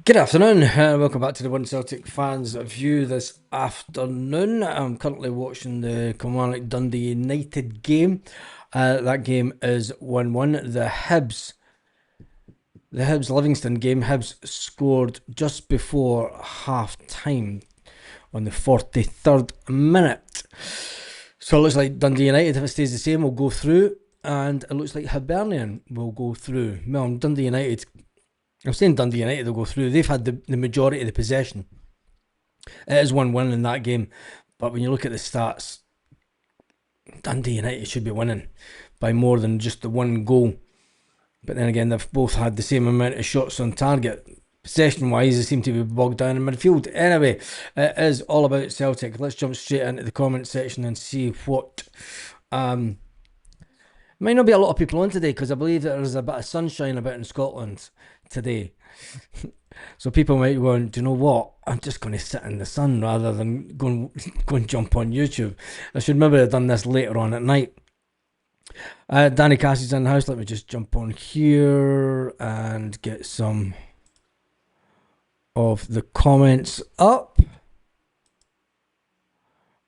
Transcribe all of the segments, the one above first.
Good afternoon, welcome back to the One Celtic Fans View this afternoon. I'm currently watching the Kilmarnock Dundee United game. That game is 1-1. The Hibs Livingston game, Hibs scored just before half time on the 43rd minute. So it looks like Dundee United, if it stays the same, will go through, and it looks like Hibernian will go through. Well, Dundee United, I'm saying Dundee United will go through. They've had the majority of the possession. It is 1-1 in that game, but when you look at the stats, Dundee United should be winning by more than just the one goal. But then again, they've both had the same amount of shots on target. Possession wise, they seem to be bogged down in midfield. Anyway, it is all about Celtic. Let's jump straight into the comment section and see what. Might not be a lot of people on today because I believe that there's a bit of sunshine about in Scotland today. So people might go, do you know what? I'm just going to sit in the sun rather than go and jump on YouTube. I should maybe have done this later on at night. Danny Cassie's in the house. Let me just jump on here and get some of the comments up.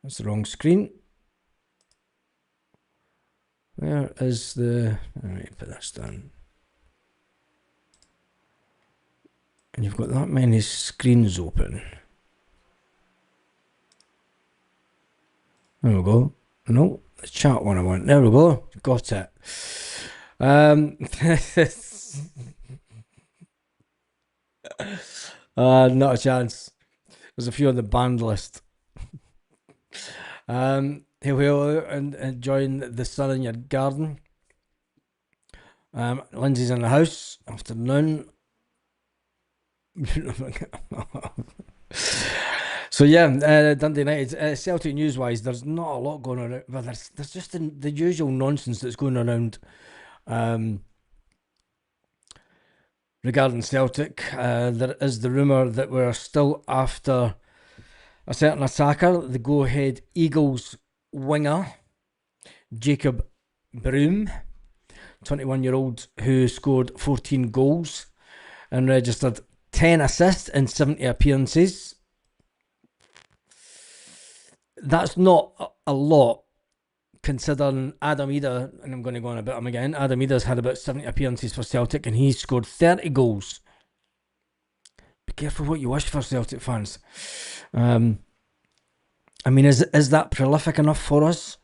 That's the wrong screen. Where is the... Let me put this down. And you've got that many screens open. There we go. No, the chat one I want. There we go. Got it. Not a chance. There's a few on the banned list. Here we are, and enjoying the sun in your garden. Lindsay's in the house. Afternoon. So yeah, Dundee United. Celtic news wise, there's not a lot going on. But there's just the usual nonsense that's going around regarding Celtic. There is the rumour that we're still after a certain attacker, the Go Ahead Eagles winger, Jacob Broom, 21-year-old who scored 14 goals and registered 10 assists in 70 appearances. That's not a lot considering Adam Ida, and I'm going to go on about him again. Adam Ida's had about 70 appearances for Celtic and he's scored 30 goals. Be careful what you wish for, Celtic fans. I mean, is that prolific enough for us?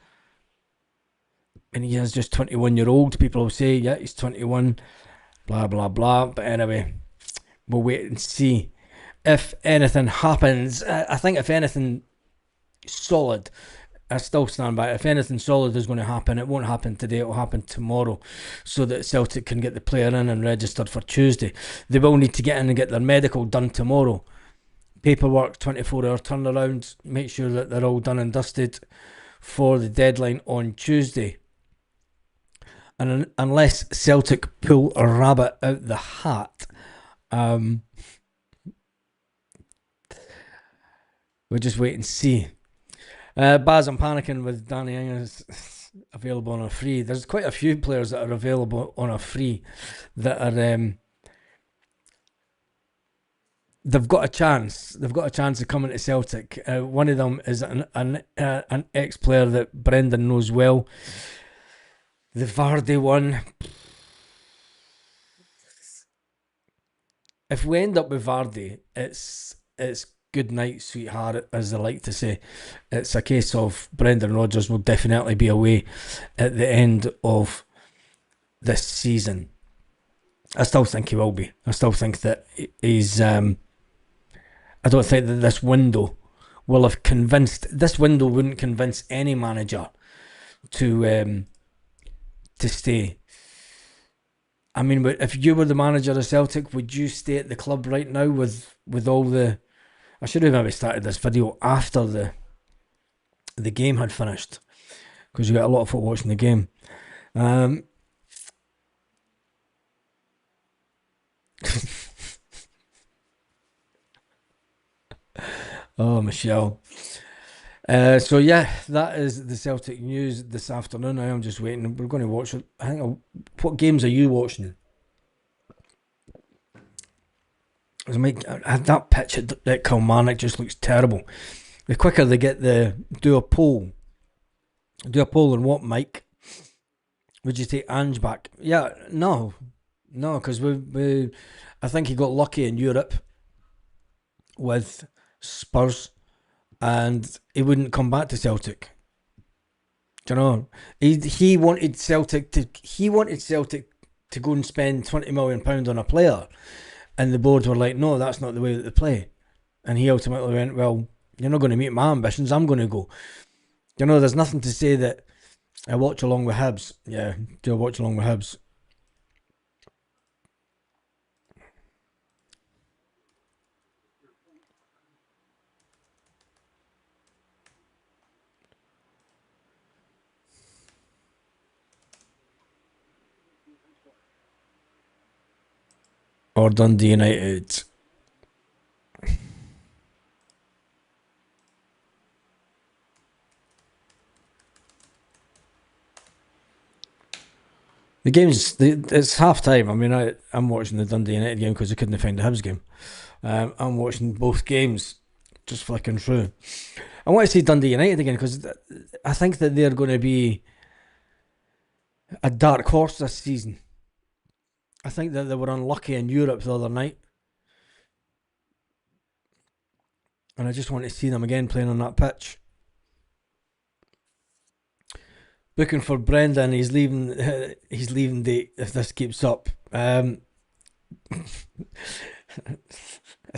And he is just 21-year-old. People will say, yeah, he's 21, blah, blah, blah. But anyway, we'll wait and see if anything happens. I think if anything solid, I still stand by it. If anything solid is going to happen, it won't happen today, it will happen tomorrow, so that Celtic can get the player in and registered for Tuesday. They will need to get in and get their medical done tomorrow. Paperwork, 24-hour turnaround, make sure that they're all done and dusted for the deadline on Tuesday. And unless Celtic pull a rabbit out the hat, we'll just wait and see. Baz, I'm panicking with Danny Ings available on a free. There's quite a few players that are available on a free that are they've got a chance. They've got a chance of coming to Celtic. One of them is an ex-player that Brendan knows well. The Vardy one. If we end up with Vardy, it's good night, sweetheart, as they like to say. It's a case of Brendan Rodgers will definitely be away at the end of this season. I still think he will be. I still think that he's... I don't think that this window will have convinced... This window wouldn't convince any manager to stay. I mean, if you were the manager of Celtic, would you stay at the club right now with all the... I should have maybe started this video after the game had finished, because you got a lot of folk watching the game. Oh, Michelle. So yeah, that is the Celtic news this afternoon. I am just waiting. We're going to watch it. I think. What games are you watching? I mean, that pitch at Kilmarnock just looks terrible. The quicker they get do a poll on what, Mike? Would you take Ange back? Yeah, no, because I think he got lucky in Europe with Spurs, and he wouldn't come back to Celtic. Do you know? He wanted Celtic to go and spend £20 million on a player, and the board were like, no, that's not the way that they play. And he ultimately went, well, you're not going to meet my ambitions. I'm going to go. You know, there's nothing to say that I watch along with Hibs. Yeah, do I watch along with Hibs? Or Dundee United? It's half time. I mean, I'm watching the Dundee United game because I couldn't find the Hibs game. I'm watching both games, just flicking through. I want to see Dundee United again because I think that they're going to be a dark horse this season. I think that they were unlucky in Europe the other night, and I just want to see them again playing on that pitch. Booking for Brendan, he's leaving. He's leaving date if this keeps up. It's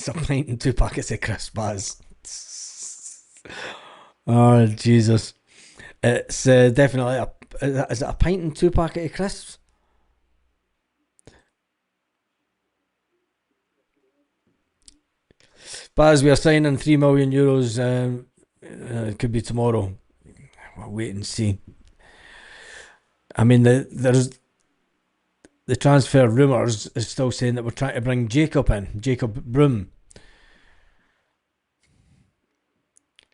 a pint and 2 packets of crisps, Baz. Oh Jesus! It's definitely a. Is it a pint and 2 packet of crisps? Baz, we are signing €3 million. It could be tomorrow. We'll wait and see. I mean, there's the transfer rumours is still saying that we're trying to bring Jacob Broom.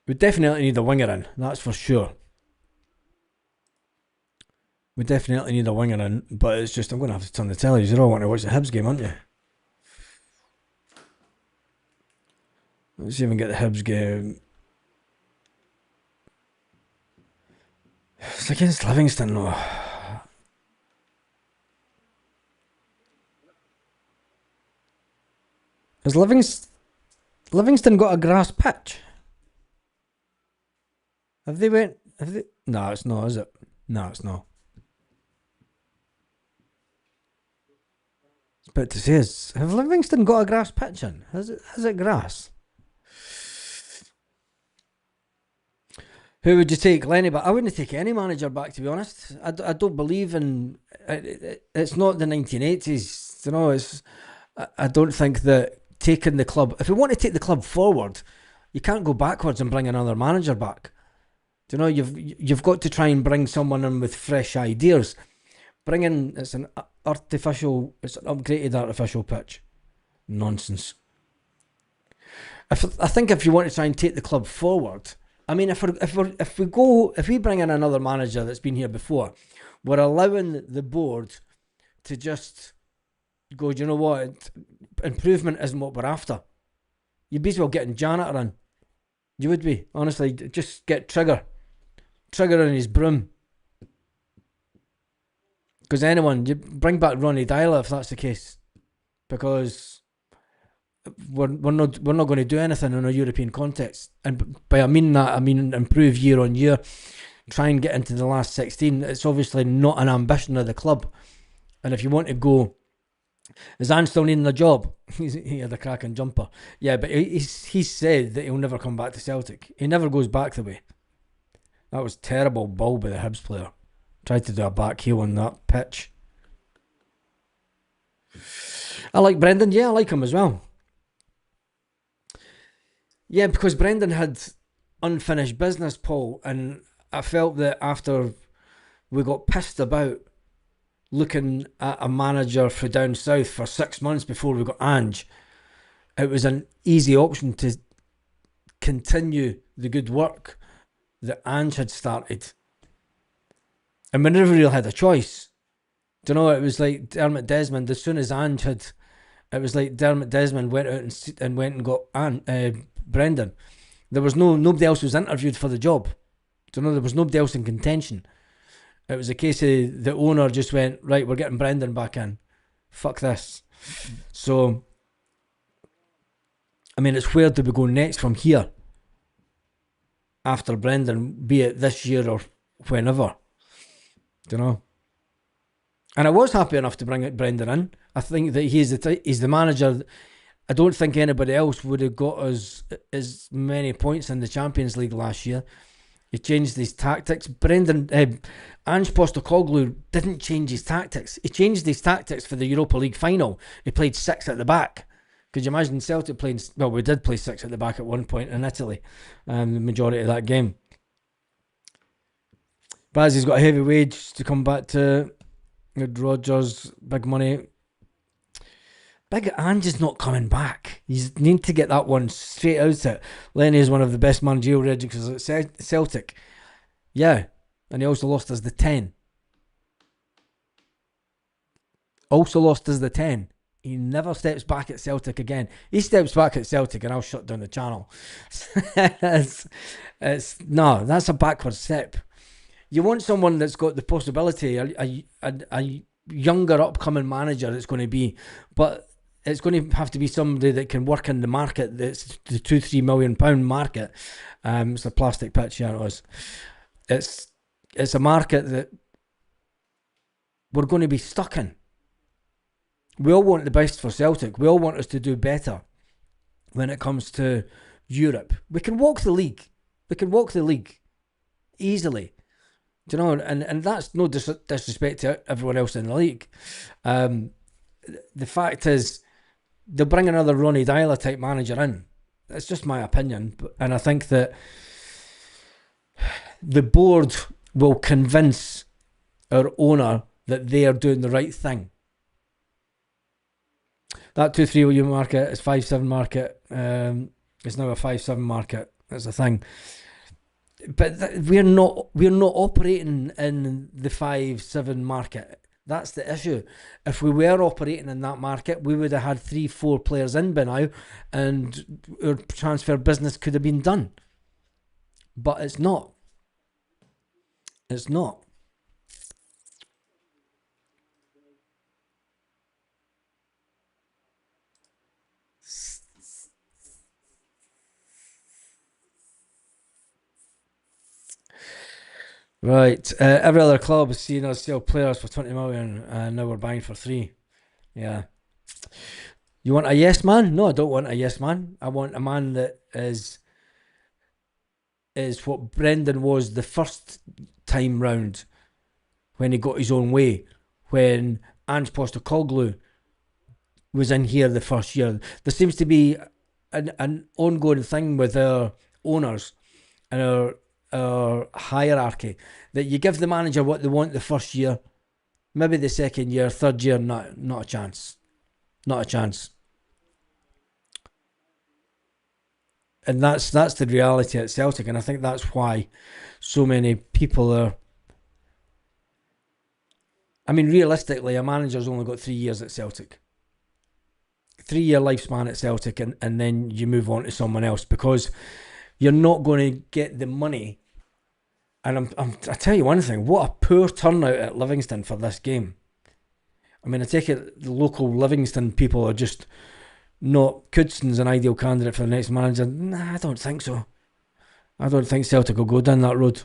We definitely need a winger in, that's for sure. We definitely need a winger in, but it's just I'm going to have to turn the telly. You're all wanting to watch the Hibs game, aren't you? Let's even get the Hibs game. It's against Livingston, though. Has Livingston got a grass pitch? Have they went? Have they? No, it's not, is it? No, it's not. But to say is, have Livingston got a grass pitch in? Has it grass? Who would you take, Lenny? But I wouldn't take any manager back, to be honest. I don't believe in. It's not the 1980s. You know, I don't think that taking the club. If we want to take the club forward, you can't go backwards and bring another manager back. Do you know, you've got to try and bring someone in with fresh ideas. It's an upgraded artificial pitch. Nonsense. I think if you want to try and take the club forward, I mean, if we bring in another manager that's been here before, we're allowing the board to just go. Do you know what? Improvement isn't what we're after. You'd be as well getting janitor in. You would be, honestly. Just get Trigger in his broom. Because you bring back Ronnie Dyler if that's the case, because we're not going to do anything in a European context. And by I mean that, I mean improve year on year, try and get into the last 16. It's obviously not an ambition of the club. And if you want to go, is Ange still needing a job? He had a cracking jumper. Yeah, but he said that he'll never come back to Celtic. He never goes back the way. That was terrible ball by the Hibs player. Tried to do a back heel on that pitch. I like Brendan. Yeah, I like him as well. Yeah, because Brendan had unfinished business, Paul, and I felt that after we got pissed about looking at a manager for down south for 6 months before we got Ange, it was an easy option to continue the good work that Ange had started. And we never really had a choice. Do you know, it was like Dermot Desmond, as soon as Ange had It was like Dermot Desmond went out and went and got Brendan. There was nobody else was interviewed for the job. Do you know, there was nobody else in contention. It was a case of the owner just went, right, we're getting Brendan back in. Fuck this. So, I mean, it's where do we go next from here after Brendan, be it this year or whenever. Do you know? And I was happy enough to bring Brendan in. I think that he's the manager. I don't think anybody else would have got us as many points in the Champions League last year. He changed his tactics. Ange Postecoglou didn't change his tactics. He changed his tactics for the Europa League final. He played 6 at the back. Could you imagine Celtic playing? Well, we did play 6 at the back at one point in Italy, the majority of that game. Bazzy's got a heavy wage to come back to. Rodgers, big money. Big Ange is not coming back. You need to get that one straight out it. Lenny is one of the best managerial registers at Celtic. Yeah, and he also lost us the 10. Also lost us the 10. He never steps back at Celtic again. He steps back at Celtic and I'll shut down the channel. No, that's a backward step. You want someone that's got the possibility, a younger upcoming manager that's going to be, but it's going to have to be somebody that can work in the market that's the £2-3 million market. It's a plastic pitch, yeah, it was. It's a market that we're going to be stuck in. We all want the best for Celtic. We all want us to do better when it comes to Europe. We can walk the league. We can walk the league easily. Do you know? And that's no disrespect to everyone else in the league. The fact is, they'll bring another Ronnie Dyler type manager in. That's just my opinion. And I think that the board will convince our owner that they are doing the right thing. That 2-3 OU market is 5-7 market. It's now a 5-7 market. That's the thing. But we're not operating in the 5-7 market. That's the issue. If we were operating in that market, we would have had 3-4 players in by now, and our transfer business could have been done. But it's not. It's not. Right. Every other club has seen us sell players for 20 million, and now we're buying for 3. Yeah. You want a yes man? No, I don't want a yes man. I want a man that is what Brendan was the first time round when he got his own way. When Ange Postecoglou was in here the first year. There seems to be an ongoing thing with our owners and our hierarchy, that you give the manager what they want the first year, maybe the second year, third year, not a chance. Not a chance. And that's the reality at Celtic, and I think that's why so many people are. I mean, realistically, a manager's only got 3 years at Celtic. 3-year lifespan at Celtic, and then you move on to someone else, because you're not going to get the money. And I tell you one thing, what a poor turnout at Livingston for this game. I mean, I take it the local Livingston people are just not. Coodson's an ideal candidate for the next manager. Nah, I don't think so. I don't think Celtic will go down that road.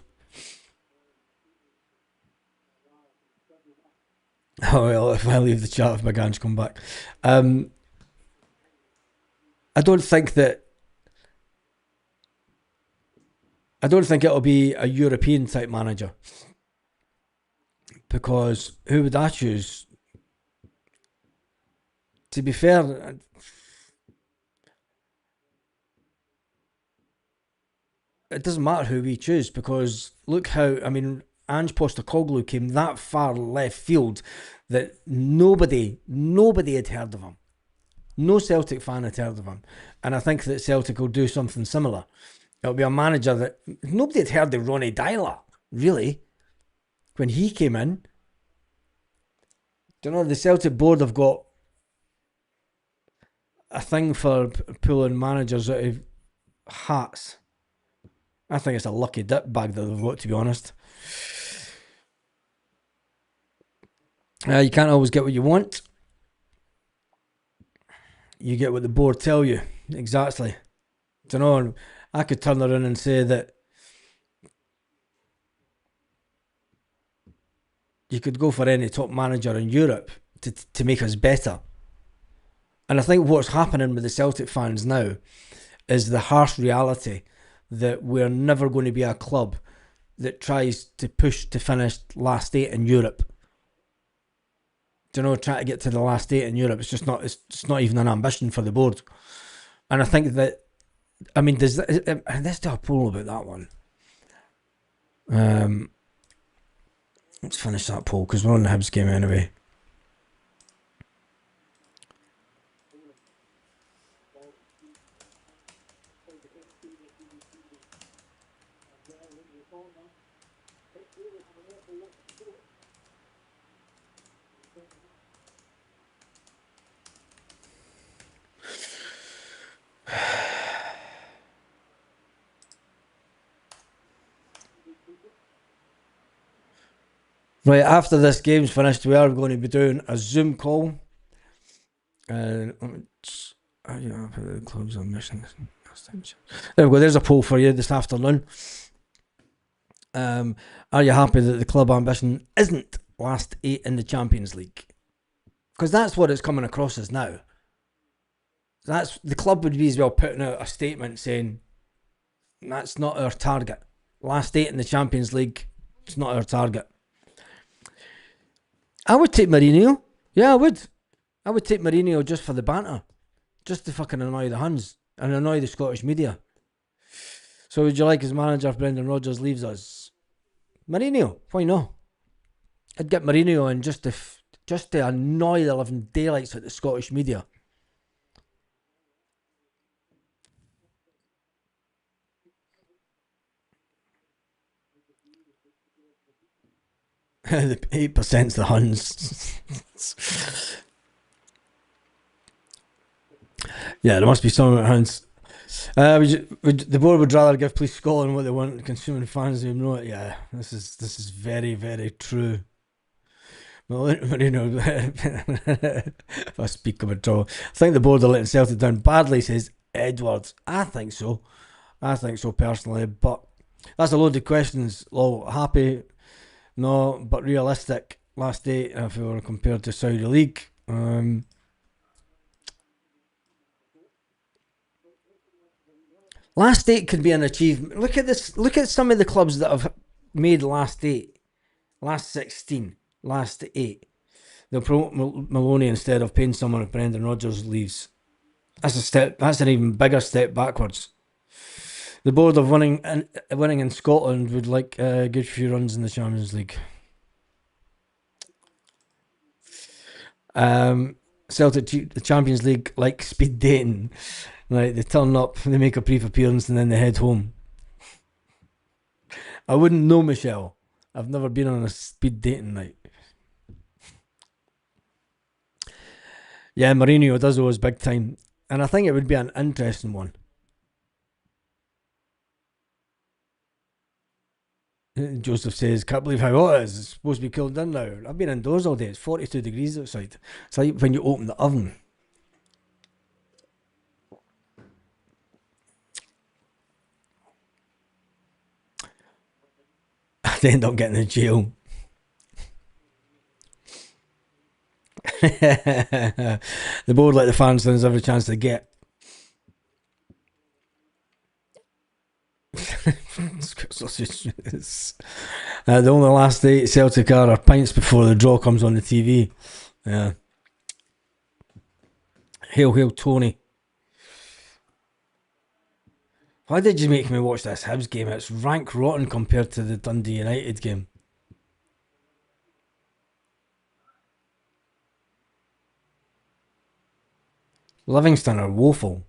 Oh, well, if I leave the chat, if McGann's come back. I don't think it'll be a European type manager, because who would I choose? To be fair, it doesn't matter who we choose, because look how, I mean, Ange Postecoglou came that far left field that nobody had heard of him. No Celtic fan had heard of him. And I think that Celtic will do something similar. It'll be a manager that nobody had heard of. Ronnie Dyler, really, when he came in. Do you know, the Celtic board have got a thing for pulling managers out of hats. I think it's a lucky dip bag that they've got, to be honest. You can't always get what you want. You get what the board tell you. Exactly. Do you know, I could turn around and say that you could go for any top manager in Europe to make us better. And I think what's happening with the Celtic fans now is the harsh reality that we're never going to be a club that tries to push to finish last 8 in Europe. Do you know, trying to get to the last 8 in Europe, it's not even an ambition for the board. And I think that, I mean, let's do a poll about that one. Let's finish that poll because we're on the Hibs game anyway. Right, after this game's finished, we are going to be doing a Zoom call. Are you happy that the club's ambition? There we go, there's a poll for you this afternoon. Are you happy that the club ambition isn't last 8 in the Champions League? Because that's what it's coming across as now. That's the club would be as well putting out a statement saying that's not our target. Last 8 in the Champions League, it's not our target. I would take Mourinho. Yeah, I would. I would take Mourinho just for the banter. Just to fucking annoy the Huns and annoy the Scottish media. So would you like as manager if Brendan Rodgers leaves us? Mourinho, why not? I'd get Mourinho in just to annoy the living daylights at the Scottish media. The 8%'s the Huns. Yeah, there must be some Huns. The board would rather give Police Scotland what they want, consuming fans who know it. Yeah, this is very, very true. Marino, if I speak of it all, I think the board are letting Celtic down badly, says Edwards. I think so personally, but that's a load of questions. Oh, happy? No, but realistic. Last 8, if we were compared to Saudi League. Last 8 could be an achievement. Look at this. Look at some of the clubs that have made last 8, last 16, last 8. They'll promote Maloney instead of paying someone if Brendan Rodgers leaves. That's a step. That's an even bigger step backwards. The board of winning in Scotland would like a good few runs in the Champions League. Celtic, the Champions League, like speed dating. Like they turn up, they make a brief appearance, and then they head home. I wouldn't know, Michelle. I've never been on a speed dating night. Yeah, Mourinho does owe us big time, and I think it would be an interesting one. Joseph says, can't believe how hot it is. It's supposed to be cooled down now. I've been indoors all day. It's 42 degrees outside. It's like when you open the oven. I'd end up getting in jail. The board let the fans lose every chance they get. The only last 8 Celtic are pints before the draw comes on the TV. Yeah. Hail Tony. Why did you make me watch this Hibs game? It's rank rotten compared to the Dundee United game. Livingston are woeful.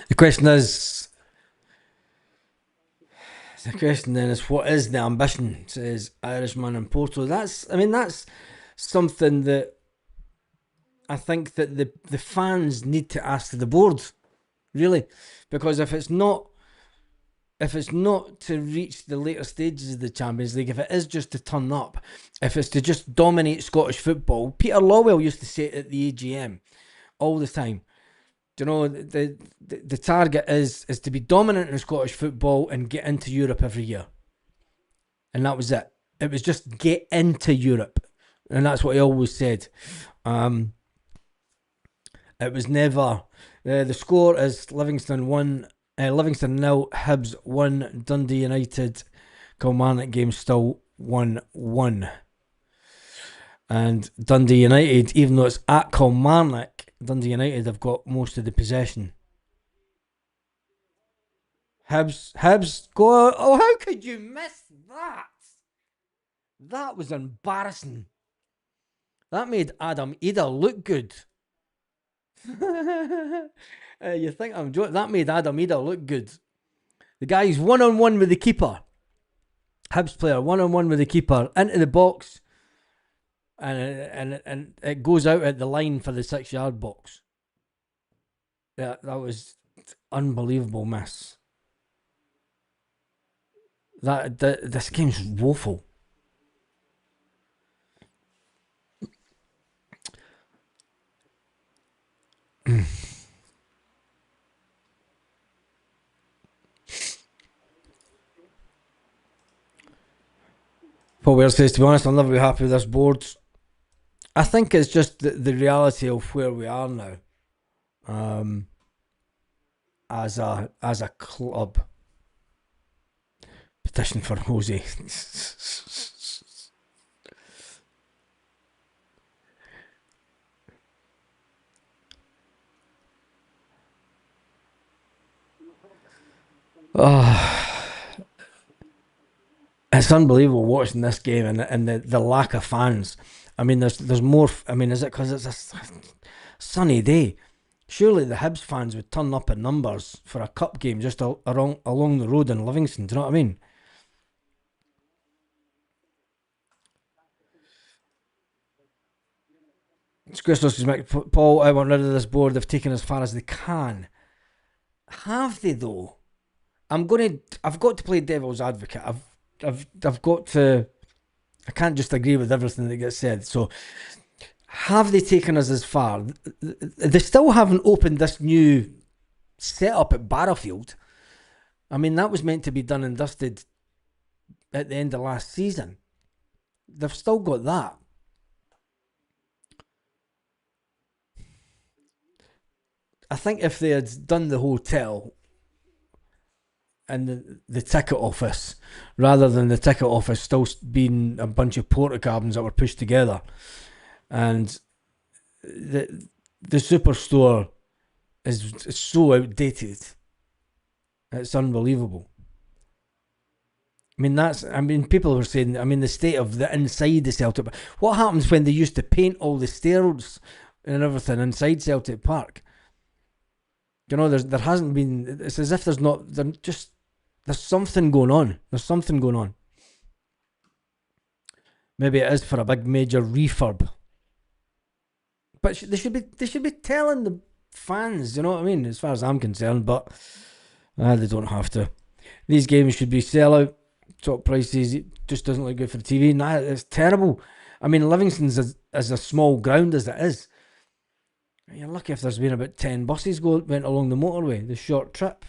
The question is, The question then is, what is the ambition? Says Irishman in Porto. That's something that I think that the fans need to ask the board, really, because if it's not to reach the later stages of the Champions League, if it is just to turn up, if it's to just dominate Scottish football, Peter Lawwell used to say it at the AGM all the time. Do you know the target is to be dominant in Scottish football and get into Europe every year, and that was it. It was just get into Europe, and that's what he always said. It was never. The score is Livingston 1, Livingston 0, Hibs 1, Dundee United, Kilmarnock game still 1-1. And Dundee United, even though it's at Kilmarnock, Dundee United have got most of the possession. Hibs go. Oh, how could you miss that? That was embarrassing. That made Adam Ida look good. You think I'm joking? That made Adam Ida look good. The guy's 1-on-1 with the keeper. Hibs player 1-on-1 with the keeper into the box, and it goes out at the line for the 6-yard box. Yeah, that was unbelievable miss. This game's woeful. Paul Ware says, to be honest, I'll never be happy with this board. I think it's just the reality of where we are now. As a club. Petition for Jose. It's unbelievable watching this game and the lack of fans. I mean, there's more. I mean, is it because it's a sunny day? Surely the Hibs fans would turn up in numbers for a cup game just along the road in Livingston. Do you know what I mean? Paul, I want rid of this board. They've taken as far as they can. Have they though? I've got to play devil's advocate. I've got to. I can't just agree with everything that gets said. So, have they taken us as far? They still haven't opened this new setup at Barrowfield. I mean, that was meant to be done and dusted at the end of last season. They've still got that. I think if they had done the hotel and the ticket office, rather than the ticket office still being a bunch of porta cabins that were pushed together, and the superstore is so outdated, it's unbelievable. I mean, people were saying, I mean, the state of the inside the Celtic. But what happens when they used to paint all the stairs and everything inside Celtic Park? You know, there hasn't been. It's as if there's something going on. There's something going on. Maybe it is for a big major refurb. But they should be telling the fans. You know what I mean? As far as I'm concerned, but they don't have to. These games should be sellout. Top prices. It just doesn't look good for the TV. Nah, it's terrible. I mean, Livingston's as a small ground as it is. You're lucky if there's been about 10 buses went along the motorway, the short trip.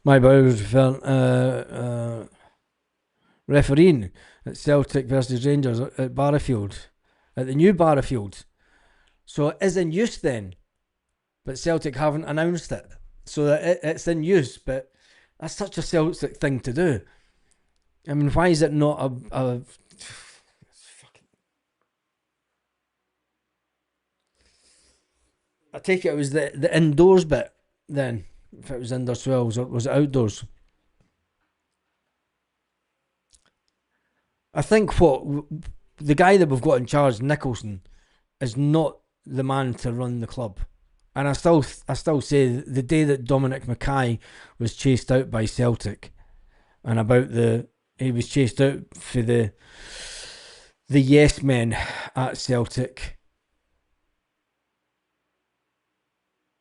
My boy was refereeing at Celtic versus Rangers at Barrowfield, at the new Barrowfield. So it is in use then, but Celtic haven't announced it. So that it's in use, but that's such a Celtic thing to do. I mean, why is it not a I take it was the indoors bit then, if it was indoor 12s, or was it outdoors? I think what the guy that we've got in charge, Nicholson, is not the man to run the club. And I still say the day that Dominic Mackay was chased out by Celtic, and about he was chased out for the yes men at Celtic.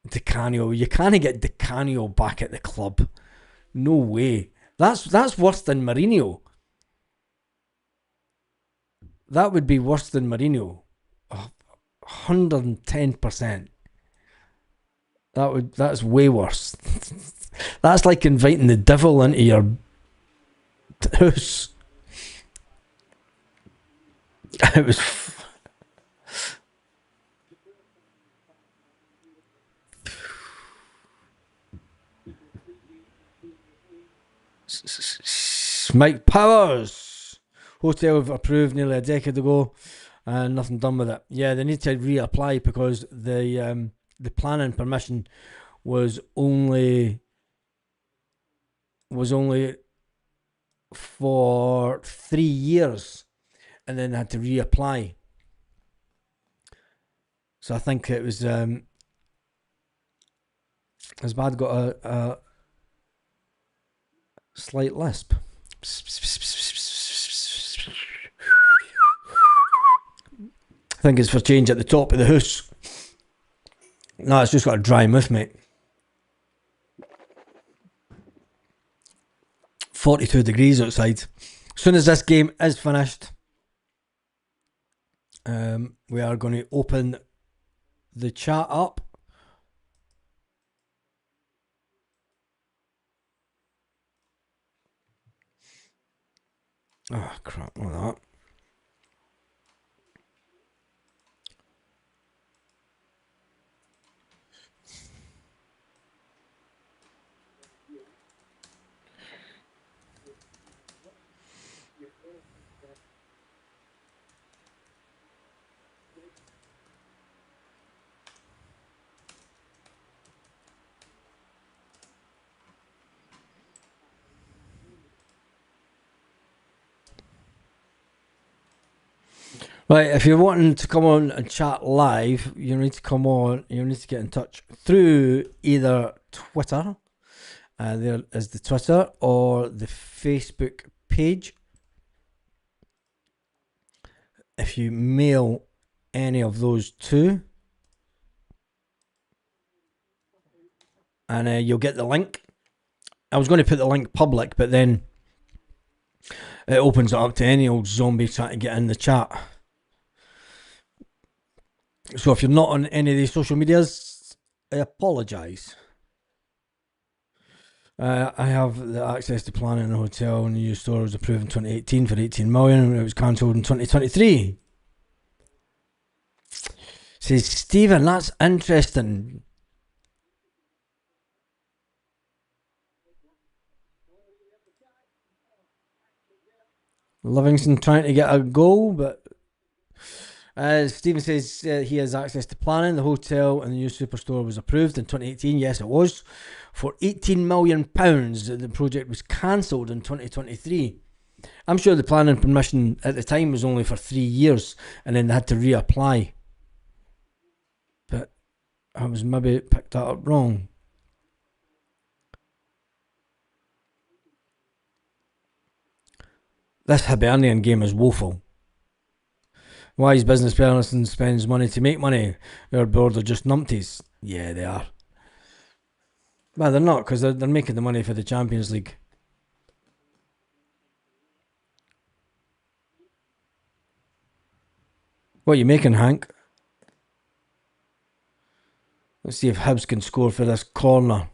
Di Canio, you can't get Di Canio back at the club. No way. That's worse than Mourinho. That would be worse than Mourinho. 110%. That's way worse. That's like inviting the devil into your house. It was Mike Powers. Hotel approved nearly a decade ago, and nothing done with it. Yeah, they need to reapply because the planning permission was only for 3 years, and then they had to reapply. So I think it was his bad got a slight lisp. I think it's for change at the top of the house. No, it's just got a dry mouth, mate. 42 degrees outside. As soon as this game is finished, we are going to open the chat up. Oh, crap, look at that. Right, if you're wanting to come on and chat live, you need to come on, you need to get in touch through either Twitter, there is the Twitter, or the Facebook page. If you mail any of those two, and you'll get the link. I was going to put the link public, but then it opens it up to any old zombie trying to get in the chat. So if you're not on any of these social medias, I apologise. I have the access to planning in a hotel, and the new store was approved in 2018 for 18 million, and it was cancelled in 2023. Says Stephen, that's interesting. Livingston trying to get a goal, but Stephen says he has access to planning. The hotel and the new superstore was approved in 2018. Yes, it was. For £18 million, the project was cancelled in 2023. I'm sure the planning permission at the time was only for 3 years, and then they had to reapply. But I was maybe picked that up wrong. This Hibernian game is woeful. Wise business person spends money to make money. Our board are just numpties. Yeah, they are. Well, they're not, because they're making the money for the Champions League. What are you making, Hank? Let's see if Hibs can score for this corner.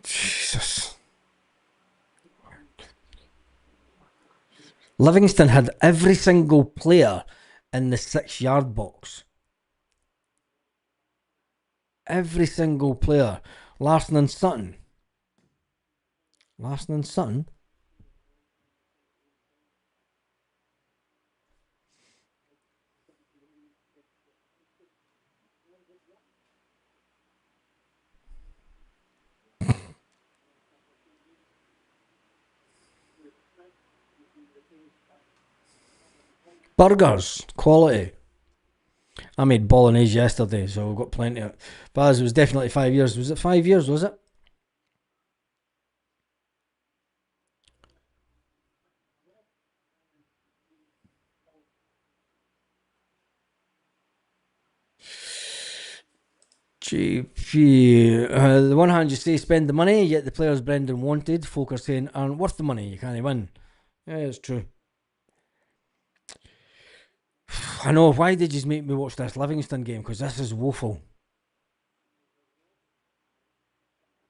Jesus. Livingston had every single player in the 6-yard box. Every single player. Larsson and Sutton. Larsson and Sutton? Burgers, quality. I made bolognese yesterday, so we've got plenty of. Baz, it was definitely 5 years. Was it 5 years? Was it? GP. The one hand you say spend the money, yet the players Brendan wanted, folk are saying aren't worth the money. You can't win. Yeah, it's true. I know. Why did you make me watch this Livingston game? Because this is woeful.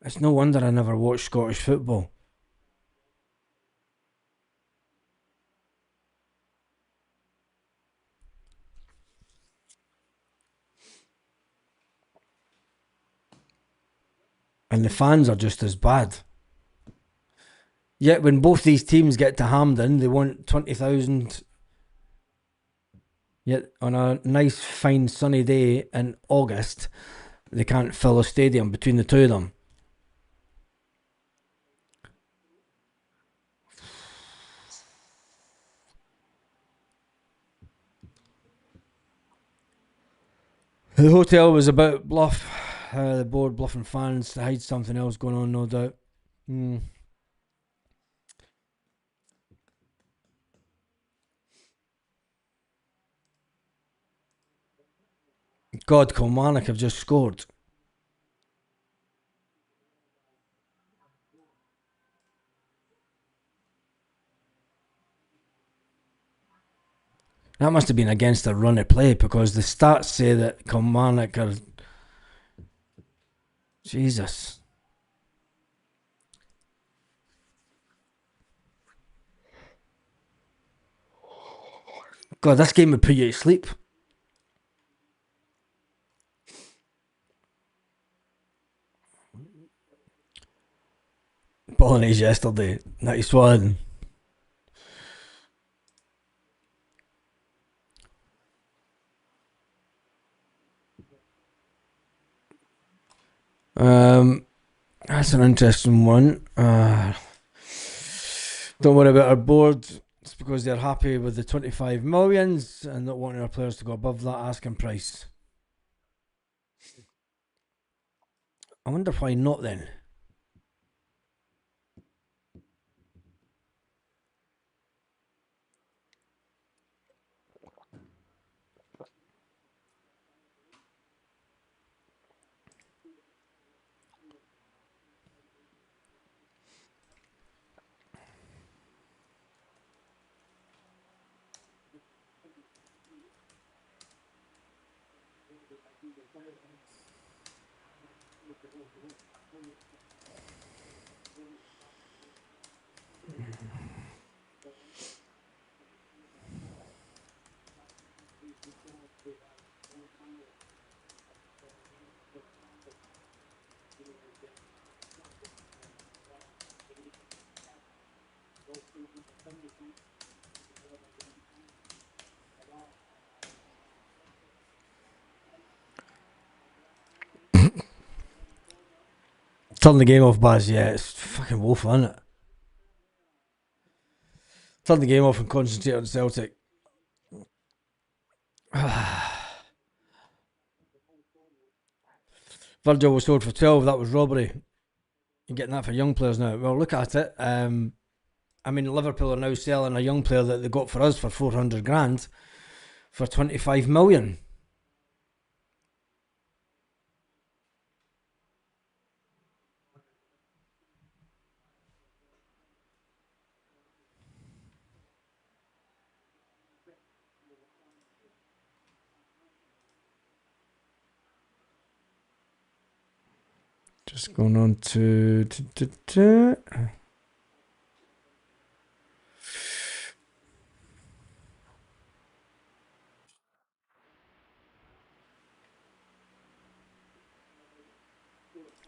It's no wonder I never watched Scottish football. And the fans are just as bad. Yet when both these teams get to Hampden, they want 20,000. Yet on a nice, fine, sunny day in August, they can't fill a stadium between the two of them. The hotel was about bluff. The board bluffing fans to hide something else going on, no doubt. Mm. God, Kilmarnock have just scored. That must have been against a run of play because the stats say that Kilmarnock are. Jesus. God, this game would put you to sleep. Bolognese yesterday. Nice one. That's an interesting one. Don't worry about our board. It's because they're happy with the 25 millions and not wanting our players to go above that asking price. I wonder why not then. Turn the game off, Baz. Yeah, it's fucking woeful, isn't it? Turn the game off and concentrate on Celtic. Virgil was sold for 12. That was robbery. You're getting that for young players now. Well, look at it. I mean, Liverpool are now selling a young player that they got for us for 400 grand for 25 million. Just going on to.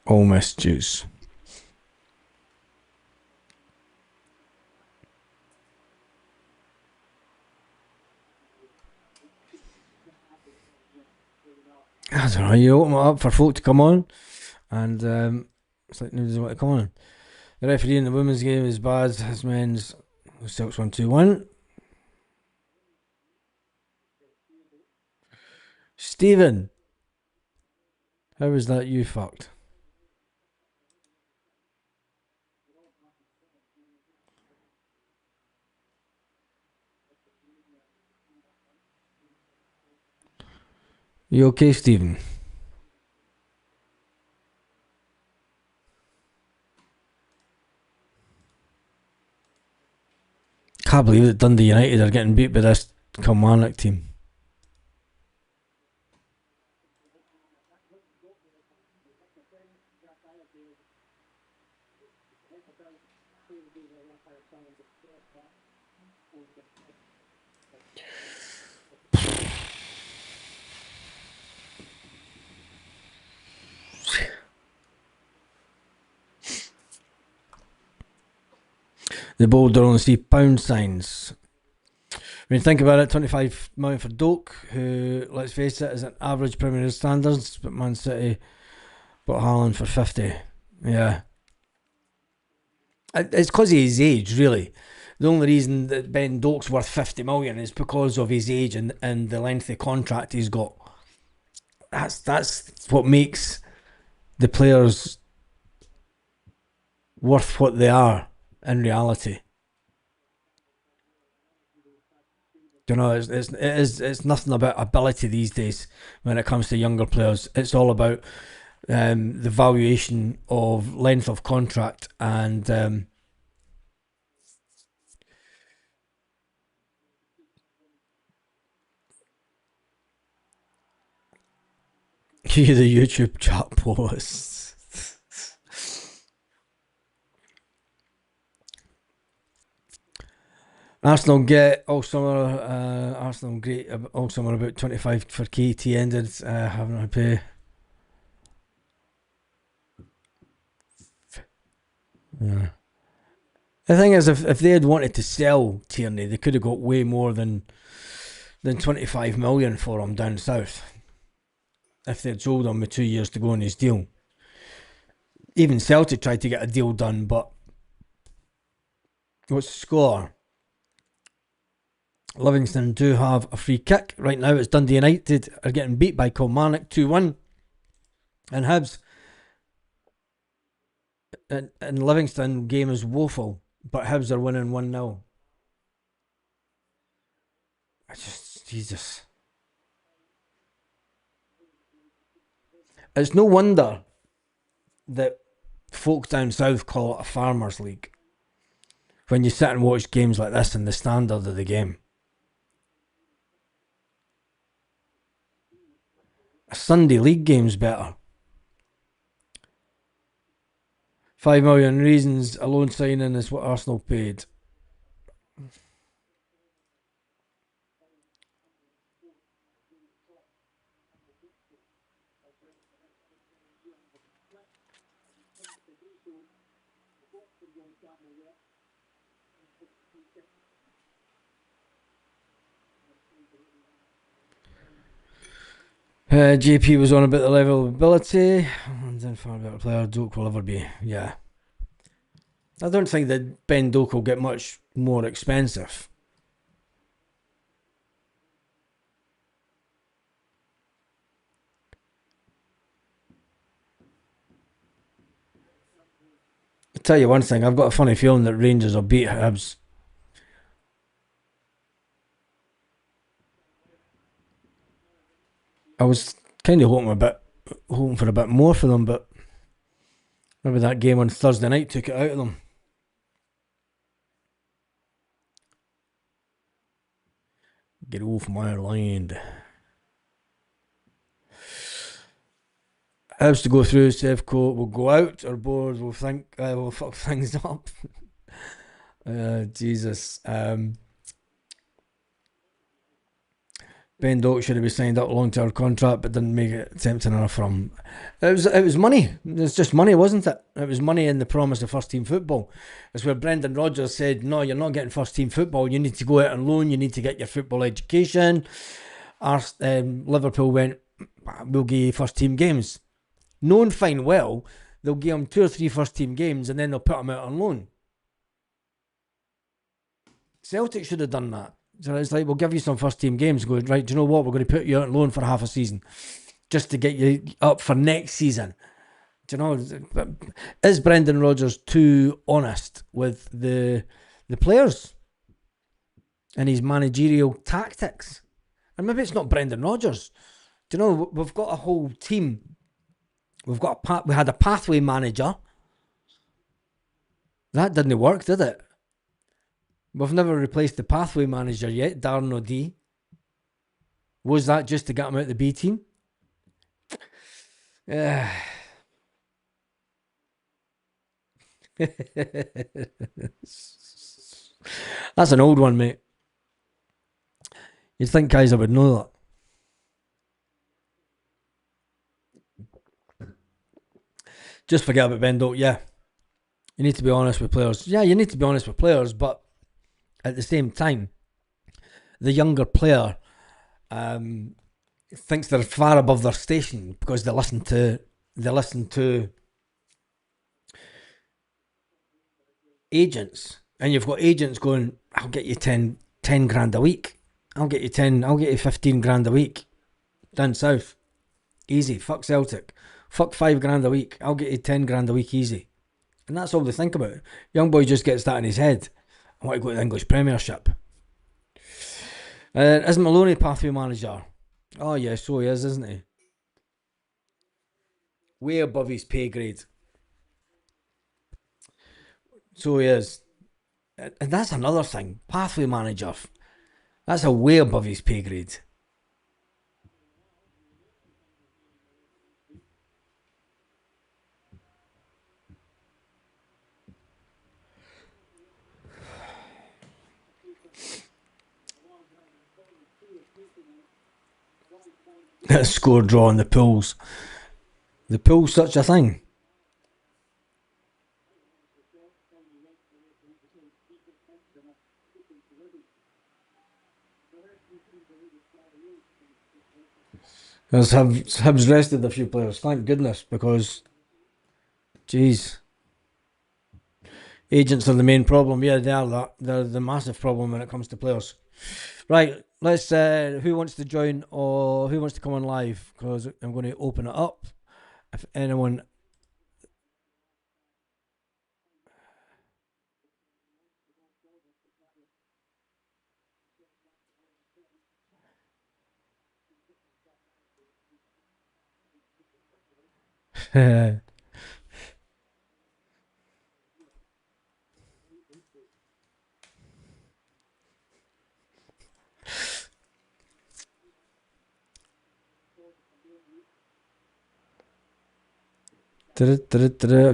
Ole Miss juice. I don't know. You open it up for folk to come on, and it's like nobody doesn't want to come on. The referee in the women's game is bad. His men's Celtics 1-2-1. Stephen, how was that you fucked? You okay, Stephen? Can't believe that Dundee United are getting beat by this Kilmarnock team. The bold don't see pound signs. When you think about it, 25 million for Doak, who, let's face it, is an average Premier League standards, but Man City bought Haaland for 50. Yeah. It's because of his age, really. The only reason that Ben Doak's worth 50 million is because of his age and the length of contract he's got. That's what makes the players worth what they are in reality. You know, it's nothing about ability these days when it comes to younger players. It's all about the valuation of length of contract and the YouTube chat posts. Arsenal get all summer. Arsenal great all summer. About 25 for KT ended. Having to pay. Yeah. The thing is, if they had wanted to sell Tierney, they could have got way more than 25 million for him down south. If they'd sold him with 2 years to go on his deal. Even Celtic tried to get a deal done, but what's the score? Livingston do have a free kick. Right now it's Dundee United are getting beat by Kilmarnock 2-1. And Hibs and Livingston game is woeful, but Hibs are winning 1-0. Jesus. It's no wonder that folk down south call it a farmers league when you sit and watch games like this and the standard of the game. A Sunday league game's better. 5 million reasons a loan signing is what Arsenal paid. JP was on about the level of ability. And then far better player Doak will ever be. Yeah. I don't think that Ben Doak will get much more expensive. I'll tell you one thing, I've got a funny feeling that Rangers will beat Hibs. I was kind of hoping for a bit more for them, but maybe that game on Thursday night took it out of them. Get off my land. Hibs to go through, Sevco will go out, our board will think will fuck things up. Jesus. Ben Doak should have been signed up a long-term contract, but didn't make it tempting enough for him. It was money. It's just money, wasn't it? It was money in the promise of first-team football. It's where Brendan Rodgers said, "No, you're not getting first-team football. You need to go out on loan. You need to get your football education." Liverpool went, we'll give you first team games. Knowing fine well, they'll give him 2 or 3 first team games and then they'll put him out on loan. Celtic should have done that. So it's like, we'll give you some first team games. Go, right, do you know what? We're going to put you out on loan for half a season just to get you up for next season. Do you know, is Brendan Rodgers too honest with the players and his managerial tactics? And maybe it's not Brendan Rodgers. Do you know, we've got a whole team. We had a pathway manager. That didn't work, did it? We've never replaced the pathway manager yet, Darren O'Dea. Was that just to get him out of the B team? That's an old one, mate. You'd think Kaiser would know that. Just forget about Ben Doak, yeah. You need to be honest with players. Yeah, you need to be honest with players, but at the same time, the younger player thinks they're far above their station because they listen to agents, and you've got agents going, I'll get you 10 grand a week. I'll get you 15 grand a week down south. Easy. Fuck Celtic. Fuck 5 grand a week. I'll get you 10 grand a week easy. And that's all they think about. Young boy just gets that in his head. I want to go to the English Premiership. Isn't Maloney pathway manager? Oh yeah, so he is, isn't he? Way above his pay grade. So he is. And that's another thing. Pathway manager. That's a way above his pay grade. Score draw in the pools. The pool's such a thing. Hibs rested a few players, thank goodness, because, geez, agents are the main problem. Yeah, they are that. They're the massive problem when it comes to players. Right, let's. Who wants to join or who wants to come on live? Because I'm going to open it up. If anyone. I'm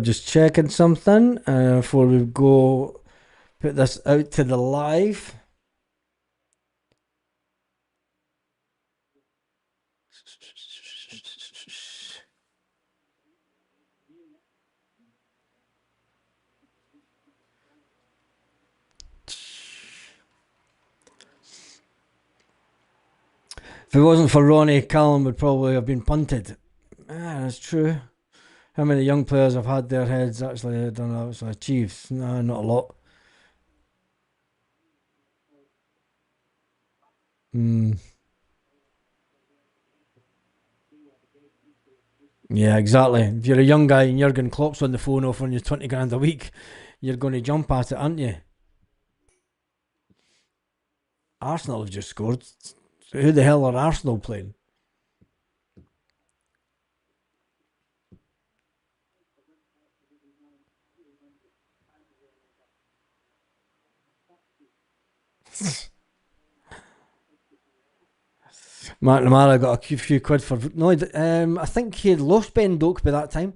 just checking something before we go put this out to the live. If it wasn't for Ronnie, Callum would probably have been punted. That's true. How many young players have had their heads actually achieved? No, not a lot. Yeah, exactly. If you're a young guy and Jurgen Klopp's on the phone offering you 20 grand a week, you're going to jump at it, aren't you? Arsenal have just scored. Who the hell are Arsenal playing? McNamara got a few quid for... No, I think he had lost Ben Doak by that time.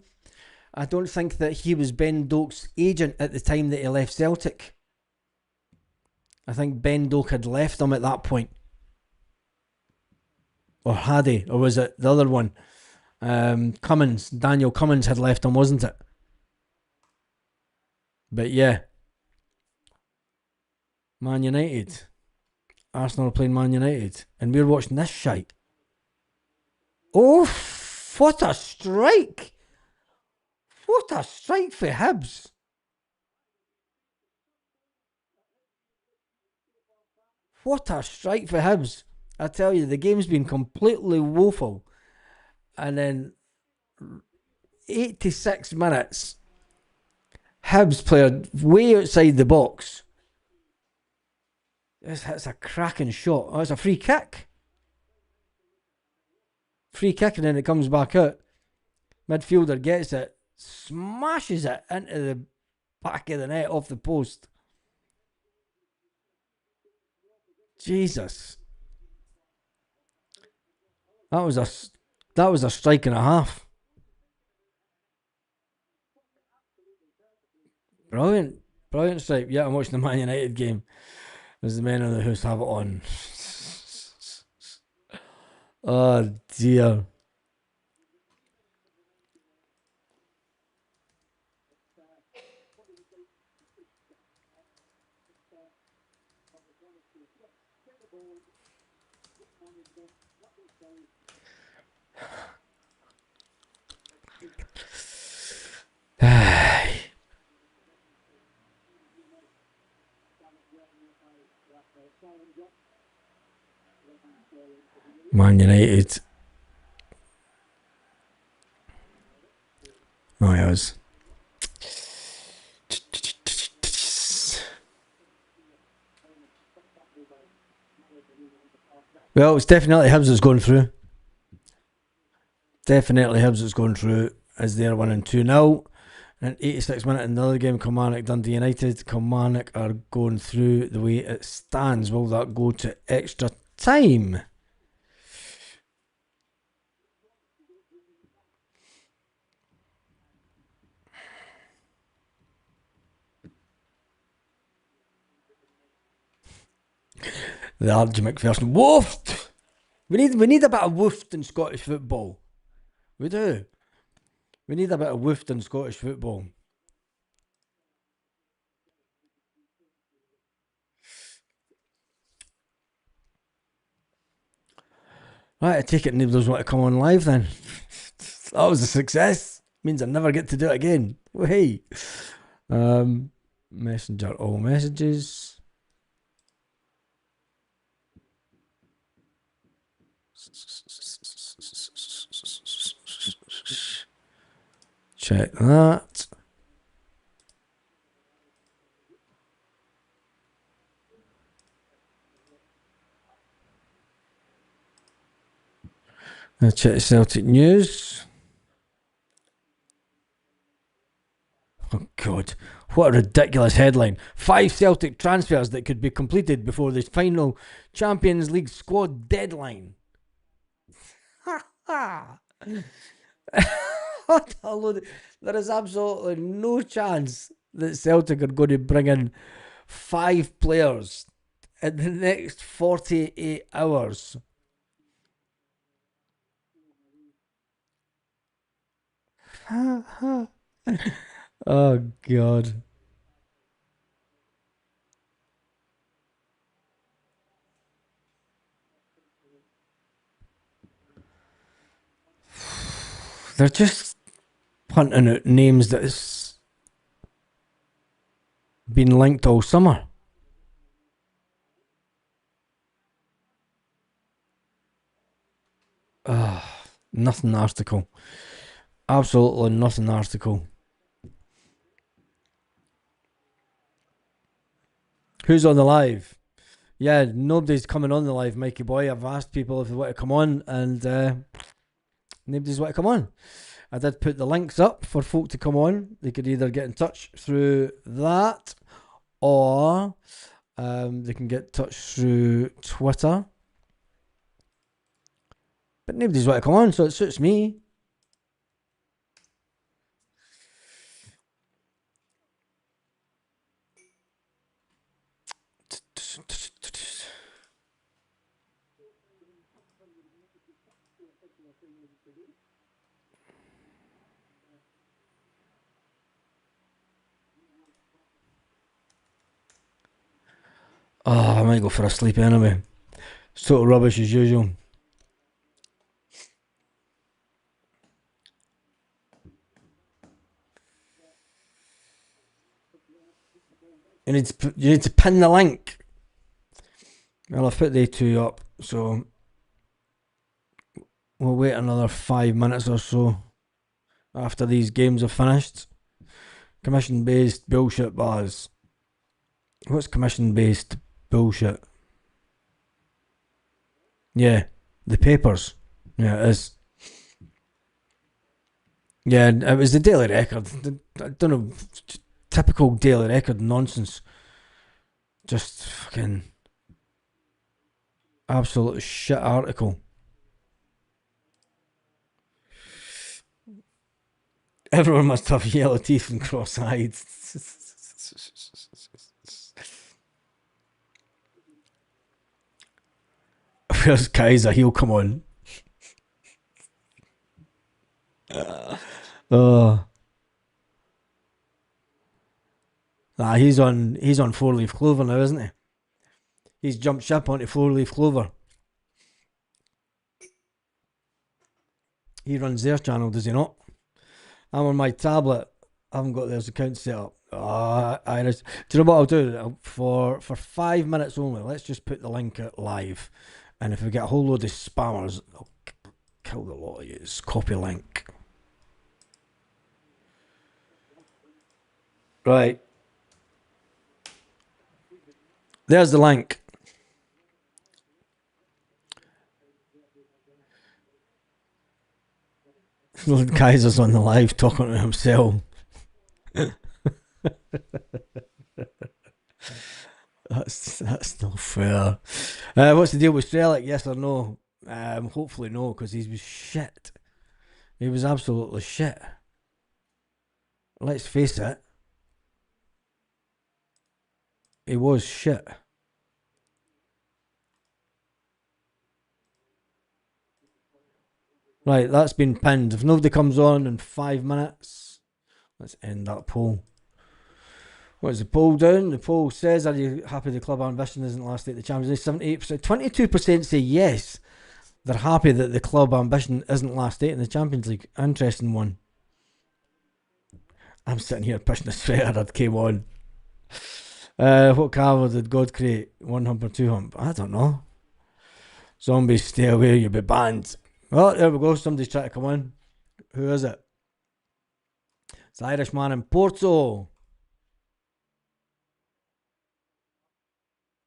I don't think that he was Ben Doak's agent at the time that he left Celtic. I think Ben Doak had left him at that point. Or had he? Or was it the other one? Cummins. Daniel Cummins had left him, wasn't it? But yeah. Man United. Arsenal are playing Man United. And we're watching this shite. Oh, what a strike! What a strike for Hibs! What a strike for Hibs! I tell you, the game's been completely woeful. And then 86 minutes, Hibs played way outside the box. That's a cracking shot. Oh, it's a free kick. Free kick, and then it comes back out. Midfielder gets it, smashes it into the back of the net off the post. Jesus. That was a strike and a half. Brilliant. Brilliant strike. Yeah, I'm watching the Man United game. As the men of the house have it on. Oh dear. Man United. Oh, yes. Well, it's definitely Hibs that's going through. Definitely Hibs that's going through as they're winning 2-0. And 86 minutes in the other game, Kilmarnock, Dundee United. Kilmarnock are going through the way it stands. Will that go to extra time? The Archie McPherson. Woofed! We need a bit of woofed in Scottish football. We do. We need a bit of woofed in Scottish football. Right, I take it nobody doesn't want to come on live then. That was a success. Means I never get to do it again. Well, hey. Messenger, all messages. Check that. Check Celtic news. Oh, God. What a ridiculous headline. 5 Celtic transfers that could be completed before the final Champions League squad deadline. What a load. There is absolutely no chance that Celtic are going to bring in 5 players in the next 48 hours. Oh, God. They're just punting out names that has been linked all summer. Nothing article. Absolutely nothing article. Who's on the live? Yeah, nobody's coming on the live, Mikey boy. I've asked people if they want to come on, and nobody's want to come on. I did put the links up for folk to come on. They could either get in touch through that, or they can get in touch through Twitter. But nobody's want to come on, so it suits me. Oh, I might go for a sleep anyway. It's total rubbish as usual. You need to pin the link. Well, I've put the two up, so we'll wait another 5 minutes or so after these games are finished. Commission-based bullshit bars. What's commission-based bullshit? Yeah, the papers. Yeah, it is. Yeah, it was the Daily Record. I don't know, typical Daily Record nonsense. Just fucking absolute shit article. Everyone must have yellow teeth and cross-eyed. Where's Kaiser? He'll come on. Oh. Nah, he's on Four Leaf Clover now, isn't he? He's jumped ship onto Four Leaf Clover. He runs their channel, does he not? I'm on my tablet. I haven't got theirs account set up. Iris. Do you know what I'll do? For 5 minutes only, let's just put the link out live. And if we get a whole load of spammers, I'll kill the lot of you. Copy link. Right. There's the link. Lord Kaiser's on the live talking to himself. That's not fair. What's the deal with Strelic? Yes or no? Hopefully no, because he was shit. He was absolutely shit. Let's face it. He was shit. Right, that's been pinned. If nobody comes on in 5 minutes, let's end that poll. What is the poll doing? The poll says, are you happy the club ambition isn't last eight the Champions League? 78%. 22% say yes. They're happy that the club ambition isn't last eight in the Champions League. Interesting one. I'm sitting here pushing the sweater that came on. What cover did God create? 1 hump or 2 hump? I don't know. Zombies, stay away, you'll be banned. Oh, there we go. Somebody's trying to come on. Who is it? It's the Irishman in Porto.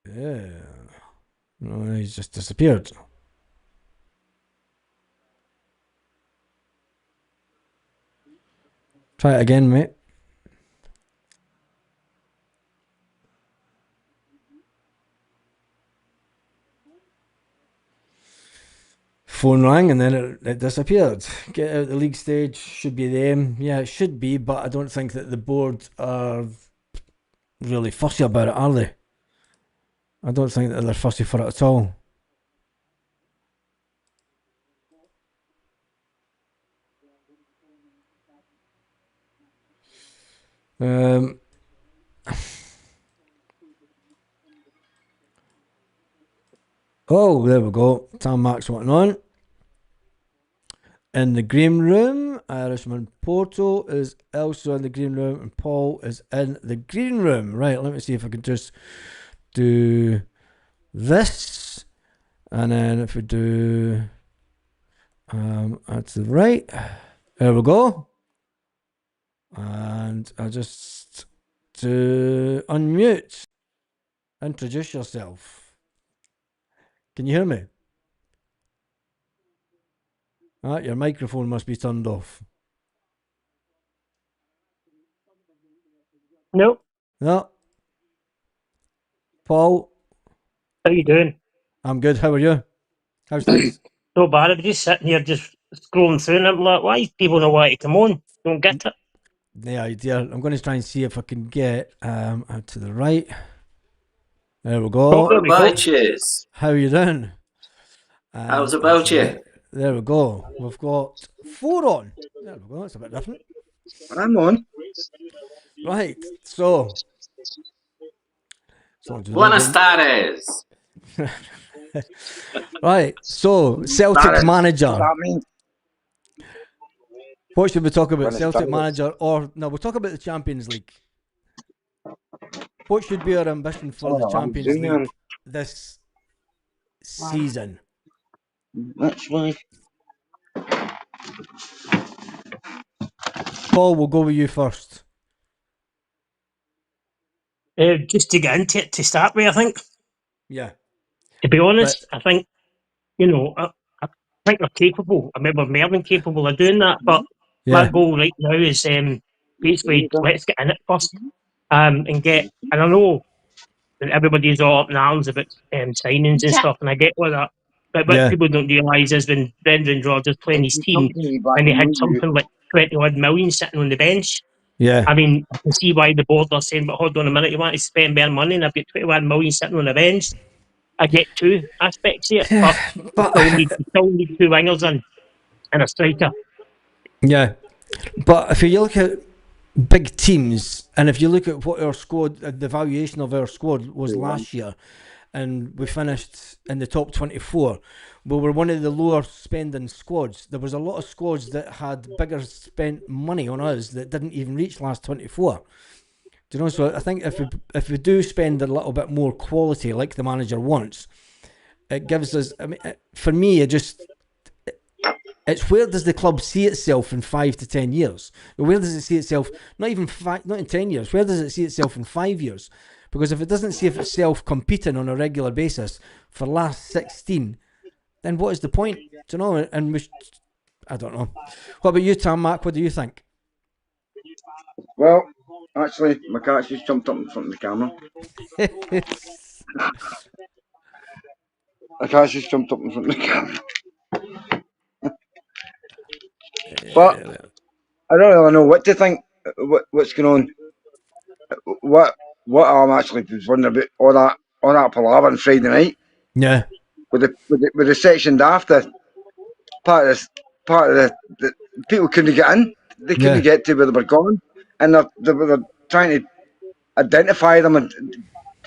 Yeah. No, he's just disappeared. Try it again, mate. Phone rang and then it disappeared. Get out the league stage, should be them. Yeah, it should be, but I don't think that the board are really fussy about it, are they? I don't think that they're fussy for it at all. Oh, there we go. Tam Max went on. In the green room, Irishman Porto is also in the green room, and Paul is in the green room. Right, let me see if I can just do this, and then if we do at the right, there we go. And I just to unmute, introduce yourself. Can you hear me? Your microphone must be turned off. Nope. No. Paul? How you doing? I'm good. How are you? How's things? No bad. I'm just sitting here just scrolling through and I'm like, why do people not want to come on? Don't get it. The idea. I'm going to try and see if I can get out to the right. There we go. Oh, there we go. Cheers. How are you doing? How's about you? There we go. We've got 4 on. There we go. That's a bit different. I'm on. Right. So. Buenas tardes. Right. So, Celtic manager. What should we talk about? Celtic manager, or no? We'll talk about the Champions League. What should be our ambition for the Champions League this season? That's why. Paul, we'll go with you first. Just to get into it to start with, I think. Yeah. To be honest, I think, I think they're capable. I mean, we're more than capable of doing that. But my goal right now is basically let's get in it first and get. And I know that everybody's all up in arms about signings and stuff, and I get all that. But what people don't realise is when Brendan Rodgers playing his team and he had something like 21 million sitting on the bench. Yeah. I mean, I can see why the board are saying, but hold on a minute, you want to spend more money and I've got 21 million sitting on the bench. I get two aspects here, but we still need two wingers and a striker. Yeah. But if you look at big teams, and if you look at what our squad, the valuation of our squad was last year, and we finished in the top 24, we were one of the lower spending squads. There was a lot of squads that had bigger spent money on us that didn't even reach last 24. Do you know? So I think if we do spend a little bit more quality, like the manager wants, it gives us. I mean, for me, it's where does the club see itself in 5 to 10 years? Where does it see itself? Not in 10 years. Where does it see itself in 5 years? Because if it doesn't see itself competing on a regular basis for last 16, then what is the point? Do you know? And I don't know. What about you, Tam? Mark, what do you think? Well, actually, my cat's just jumped up in front of the camera. My cat's just jumped up in front of the camera. But I don't really know what to think. What's going on? What I'm actually was wondering about all that palaver on Friday night. Yeah. With the section after part of the people couldn't get in. They couldn't get to where they were going, and they were trying to identify them and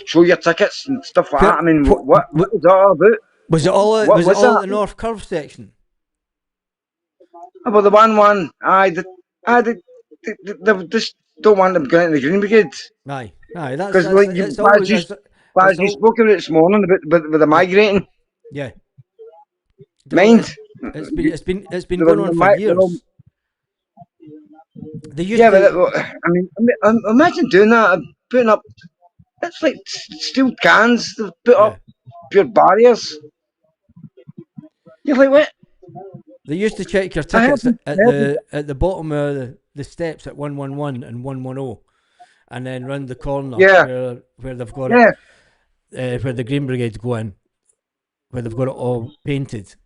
show your tickets and stuff like that. I mean, what was that all about? Was it all? Was it all at the North Curve section? Well, the one, they just don't want them going into the Green Brigade. Aye, that's like you spoke about it this morning about the migrating. Yeah. Mind. It's been going on for years. I mean, imagine doing that, putting up. It's like steel cans. They've put up pure barriers. You're like, what? They used to check your tickets at the bottom of the steps at 111 and 110, and then round the corner where they've got it, where the Green Brigades go in, where they've got it all painted.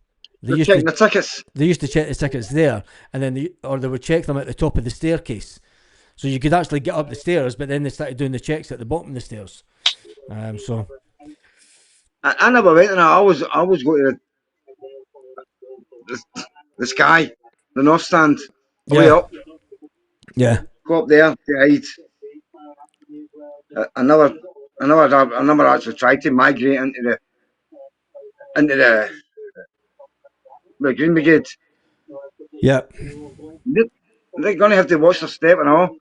They used to check the tickets. They used to check the tickets there, and then they would check them at the top of the staircase, so you could actually get up the stairs. But then they started doing the checks at the bottom of the stairs. So I never went, and I always go to the Sky, the North Stand, way up. Yeah. Go up there to hide. I never actually tried to migrate into the Green Brigade. Yeah. They're going to have to watch their step and all.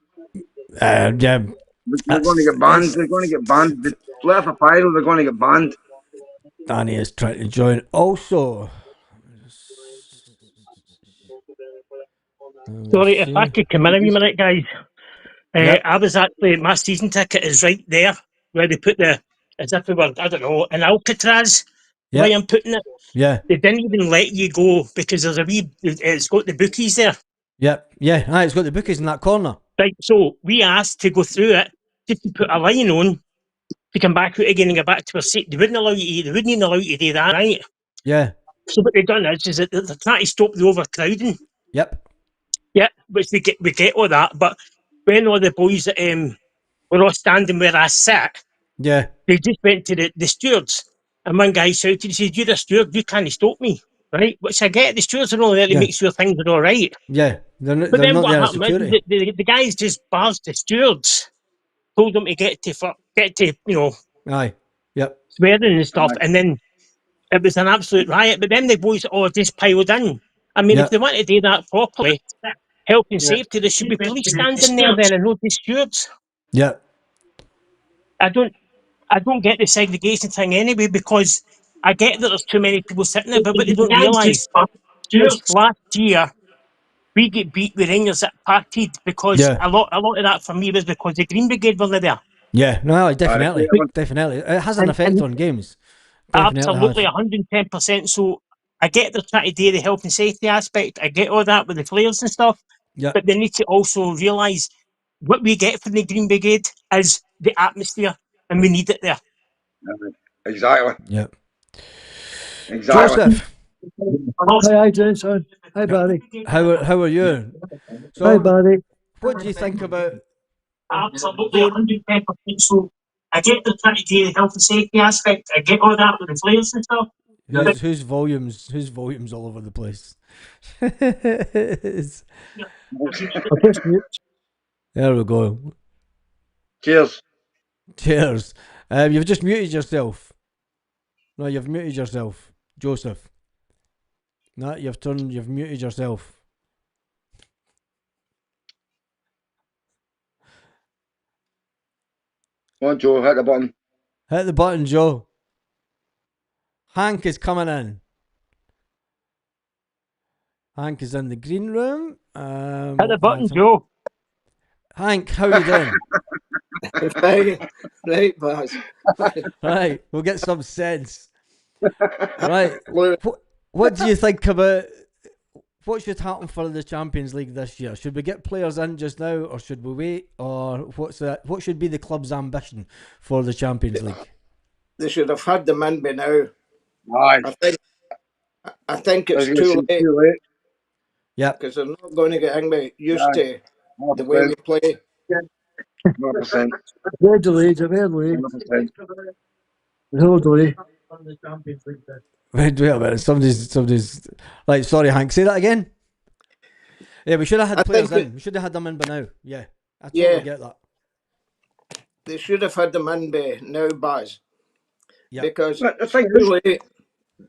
Yeah. They're going to get banned. They're going to get banned. The Letter for Pyro, they're going to get banned. Danny is trying to join. Also, sorry, if I could come in a wee minute, guys. I was actually, my season ticket is right there where they put as if we were, I don't know, in Alcatraz, the way I'm putting it. Yeah. They didn't even let you go because there's it's got the bookies there. Yep. Yeah. It's got the bookies in that corner. Right. So we asked to go through it just to put a line on to come back out again and get back to our seat. They wouldn't allow you. They wouldn't even allow you to do that, right? Yeah. So what they've done is that they're trying to stop the overcrowding. Yep. Yeah, which we get all that, but when all the boys were all standing where I sat, they just went to the stewards, and one guy shouted, he said, "You're the steward, you can't stop me." Right? Which I get, the stewards are only there to make sure things are all right. Yeah. But then what happened is the guys just barged the stewards, told them to get to Aye. Yep. swearing and stuff, and then it was an absolute riot. But then the boys just piled in. I mean, if they want to do that properly, health and safety, there should be police standing there then and not the stewards. Yeah. I don't get the segregation thing anyway, because I get that there's too many people sitting there, but what they don't realise is last year we get beat with Rangers at Parkhead, because Yeah. a lot of that for me was because the Green Brigade were there. Yeah, no, definitely, Which- definitely. It has an And- effect and- on games. Definitely Absolutely, has. 110%. So I get they're trying to do the health and safety aspect. I get all that with the players and stuff, Yeah, but they need to also realise what we get from the Green Brigade is the atmosphere, and we need it there. Exactly. yeah. Exactly. Joseph, Hi, Jason. Hi, Barry. how are you? Hi, So, Barry. what do you think about Absolutely, 110%. So I get they're trying to do the health and safety aspect. I get all that with the players and stuff. whose volumes all over the place? It's- I'll just mute. there we go. Cheers. Cheers. You've just muted yourself. No, you've muted yourself, Joseph. No, you've muted yourself. Come on, Joe, hit the button. Hit the button, Joe. Hank is coming in. Hank is in the green room. Hit the button, Joe. Hank, how are you doing? Right, Baz. Right, we'll get some sense. Right, what do you think about what should happen for the Champions League this year? Should we get players in just now, or should we wait? Or what should be the club's ambition for the Champions League? They should have had them in by now. Aye. I think I was it's gonna too say late too late. Yep. because they're not going to get angry used Aye. to the way we play. 100%. Very delayed, very delayed. 100%. No delay. Wait a minute. Somebody's like, sorry, Hank. Say that again. Yeah, we should have had I players think in. We should have had them in by now. Yeah, I totally Yeah. get that. They should have had them in by now, Baz. Yeah. Because But the thing it's is, too late.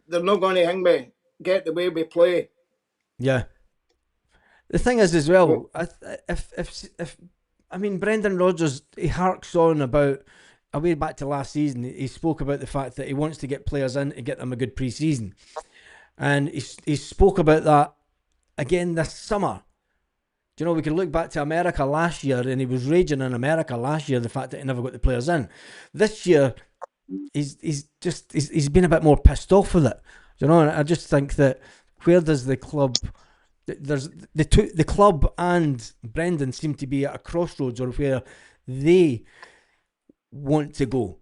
They're not going to hang me. Get the way we play. Yeah. The thing is, as well, if I mean, Brendan Rodgers, he harks on about way back to last season. He spoke about the fact that he wants to get players in to get them a good pre-season, and he spoke about that again this summer. Do you know, we can look back to America last year, and he was raging in America last year the fact that he never got the players in. This year, he's been a bit more pissed off with it. Do you know, and I just think that where does the club? There's the club and Brendan seem to be at a crossroads, or where they want to go.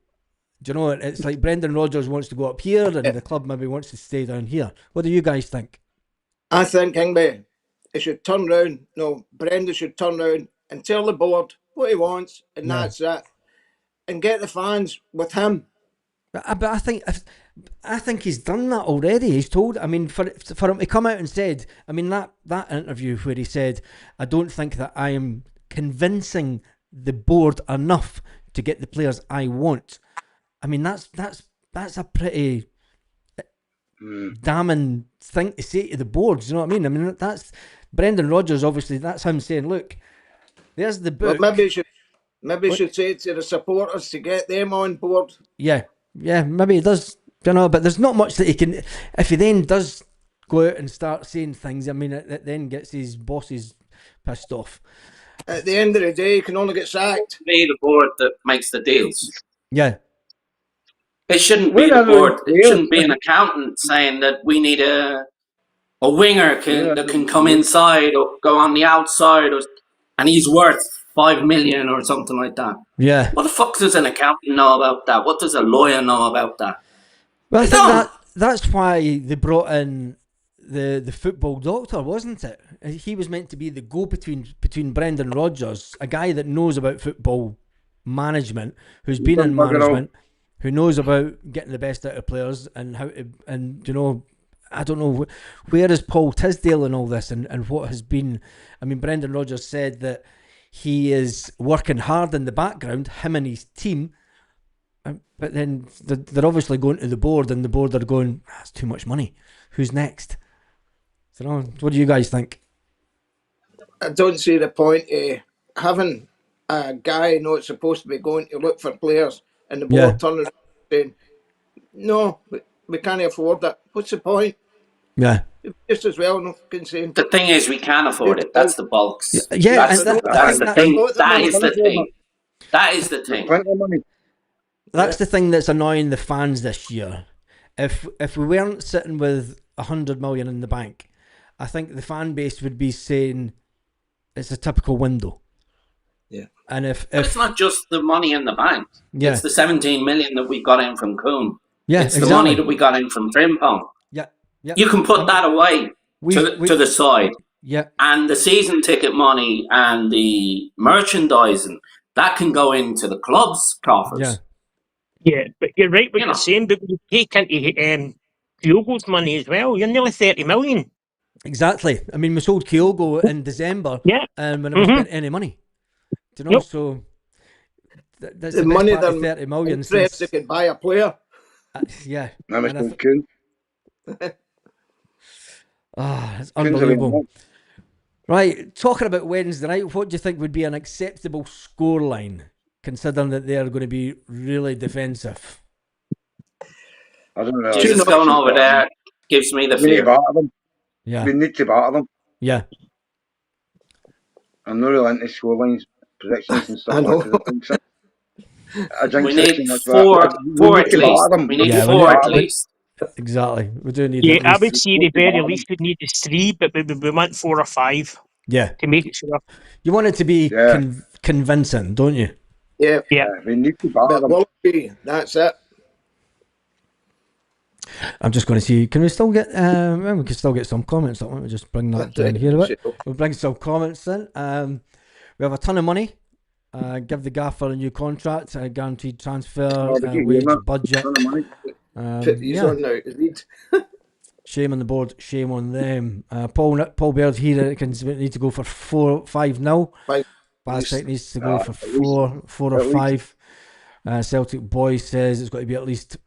Do you know, it's like Brendan Rodgers wants to go up here, and the club maybe wants to stay down here. What do you guys think? I think Hingby, it should turn round. No, Brendan should turn round and tell the board what he wants, and Yeah. that's it. And get the fans with him. But I think he's done that already. He's told. I mean, for him to come out and said, I mean, that interview where he said, I don't think that I am convincing the board enough to get the players I want. I mean, that's a pretty damning thing to say to the board. You know what I mean? I mean, that's Brendan Rodgers. Obviously, that's him saying, look, there's the book. But maybe you should say to the supporters to get them on board. Yeah, maybe he does. You know, but there's not much that he can. If he then does go out and start saying things, I mean, it then gets his bosses pissed off. At the end of the day, you can only get sacked. Be the board that makes the deals. Yeah, It shouldn't be the board. It shouldn't be an accountant saying that we need a winger that can come inside or go on the outside, and he's worth 5 million or something like that. yeah. What the fuck does an accountant know about that? What does a lawyer know about that? Well, I They think don't. that's why they brought in the football doctor, wasn't it? He was meant to be the between Brendan Rodgers, a guy that knows about football management, who's been in management, who knows about getting the best out of players and how to, and you know, I don't know where is Paul Tisdale in all this, and what has been. I mean, Brendan Rodgers said that he is working hard in the background, him and his team. But then they're obviously going to the board, and the board are going, that's too much money. Who's next? So, what do you guys think? I don't see the point of having a guy not supposed to be going to look for players, and the board turns around saying, "No, we can't afford that." What's the point? Yeah. Just as well enough can say. The thing is, we can't afford it. That's the bulks. Yeah, that's the thing. That is the thing. That is the thing. That's the thing that's annoying the fans this year. If we weren't sitting with 100 million in the bank, I think the fan base would be saying it's a typical window. Yeah. And if it's not just the money in the bank. Yeah. It's the 17 million that we got in from Coombe. Yeah, it's the money that we got in from Frimpong. Yeah. Yeah. You can put that away to the side. Yeah. And the season ticket money and the merchandising, that can go into the club's coffers. Yeah. Yeah, but you're right what you're saying, but you take into Kyogo's money as well. You're nearly 30 million. Exactly. I mean, we sold Kyogo in December, and we never spent any money. Do you know? So that's the money that 30 million. They could buy a player. Yeah. It's unbelievable. Right, talking about Wednesday night, what do you think would be an acceptable scoreline, considering that they are going to be really defensive? I don't know. Jesus going over there gives me the fear. Yeah. We need to batter them. Yeah. I'm not really into scorelines, predictions and stuff like that. We need four at least. We need four at least. Exactly. We do need. Yeah, I would say the very least we'd need is 3, but we want 4 or 5. Yeah. To make it sure. You want it to be convincing, don't you? Yeah. We need to batter them. That's it. I'm just going to see. Can we still get? We can still get some comments. Let me just bring that down here a bit. We'll bring some comments in. We have a ton of money. Give the gaffer a new contract, a guaranteed transfer, wage budget. Shame on the board. Shame on them. Paul Baird here need to go for 4-5-0. Bassett needs to go for 4 or 5. Celtic Boy says it's got to be at least.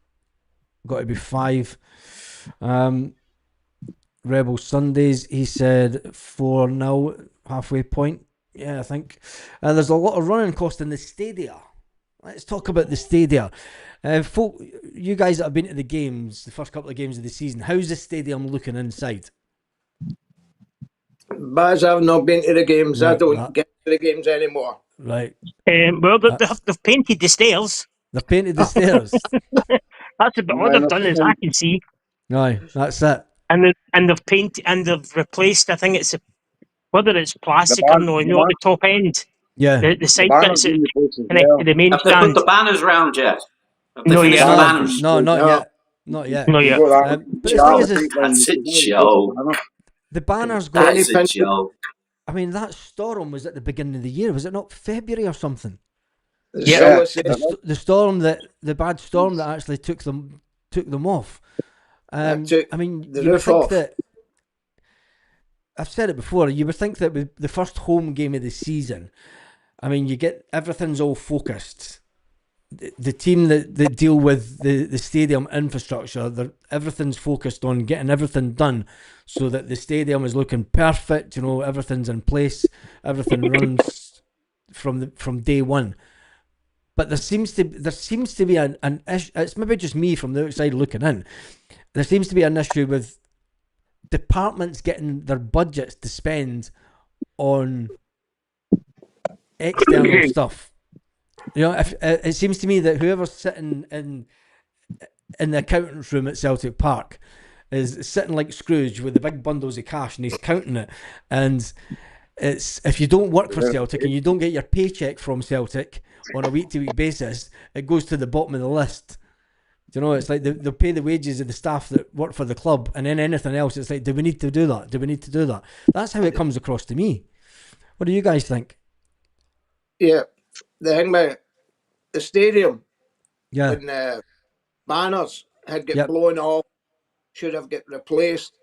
Got to be 5. Rebel Sundays, he said 4-0, halfway point. Yeah, I think. There's a lot of running cost in the stadia. Let's talk about the stadia. Folk, you guys that have been to the games, the first couple of games of the season, how's the stadium looking inside? Baz, I've not been to the games. I don't get to the games anymore. Right. Well, they've painted the stairs. They've painted the stairs. That's about all they've done as I can see. Aye, that's it. And they've painted and they've replaced. I think it's whether it's plastic or no, you know, at the top end. Yeah. The side bits connect to the main stand. Have they put the banners round yet? No, yeah. No, not yet. Not yet. Not yet. But the thing is, that's a joke. The banners got. That's a joke. I mean, that storm was at the beginning of the year. Was it not February or something? Yeah. The storm the bad storm that actually took them off. I mean, you would think that. I've said it before. You would think that with the first home game of the season, I mean, you get everything's all focused. The team that deal with the stadium infrastructure, everything's focused on getting everything done so that the stadium is looking perfect. You know, everything's in place. Everything runs from day one. But there seems to be an issue. It's maybe just me from the outside looking in. There seems to be an issue with departments getting their budgets to spend on external stuff. You know, if it seems to me that whoever's sitting in the accountant's room at Celtic Park is sitting like Scrooge with the big bundles of cash and he's counting it. And it's if you don't work for Celtic and you don't get your paycheck from Celtic on a week-to-week basis, it goes to the bottom of the list. Do you know, it's like they'll pay the wages of the staff that work for the club, and then anything else, it's like, do we need to do that? Do we need to do that? That's how it comes across to me. What do you guys think? Yeah, the thing about the stadium, when the banners had got blown off, should have got replaced.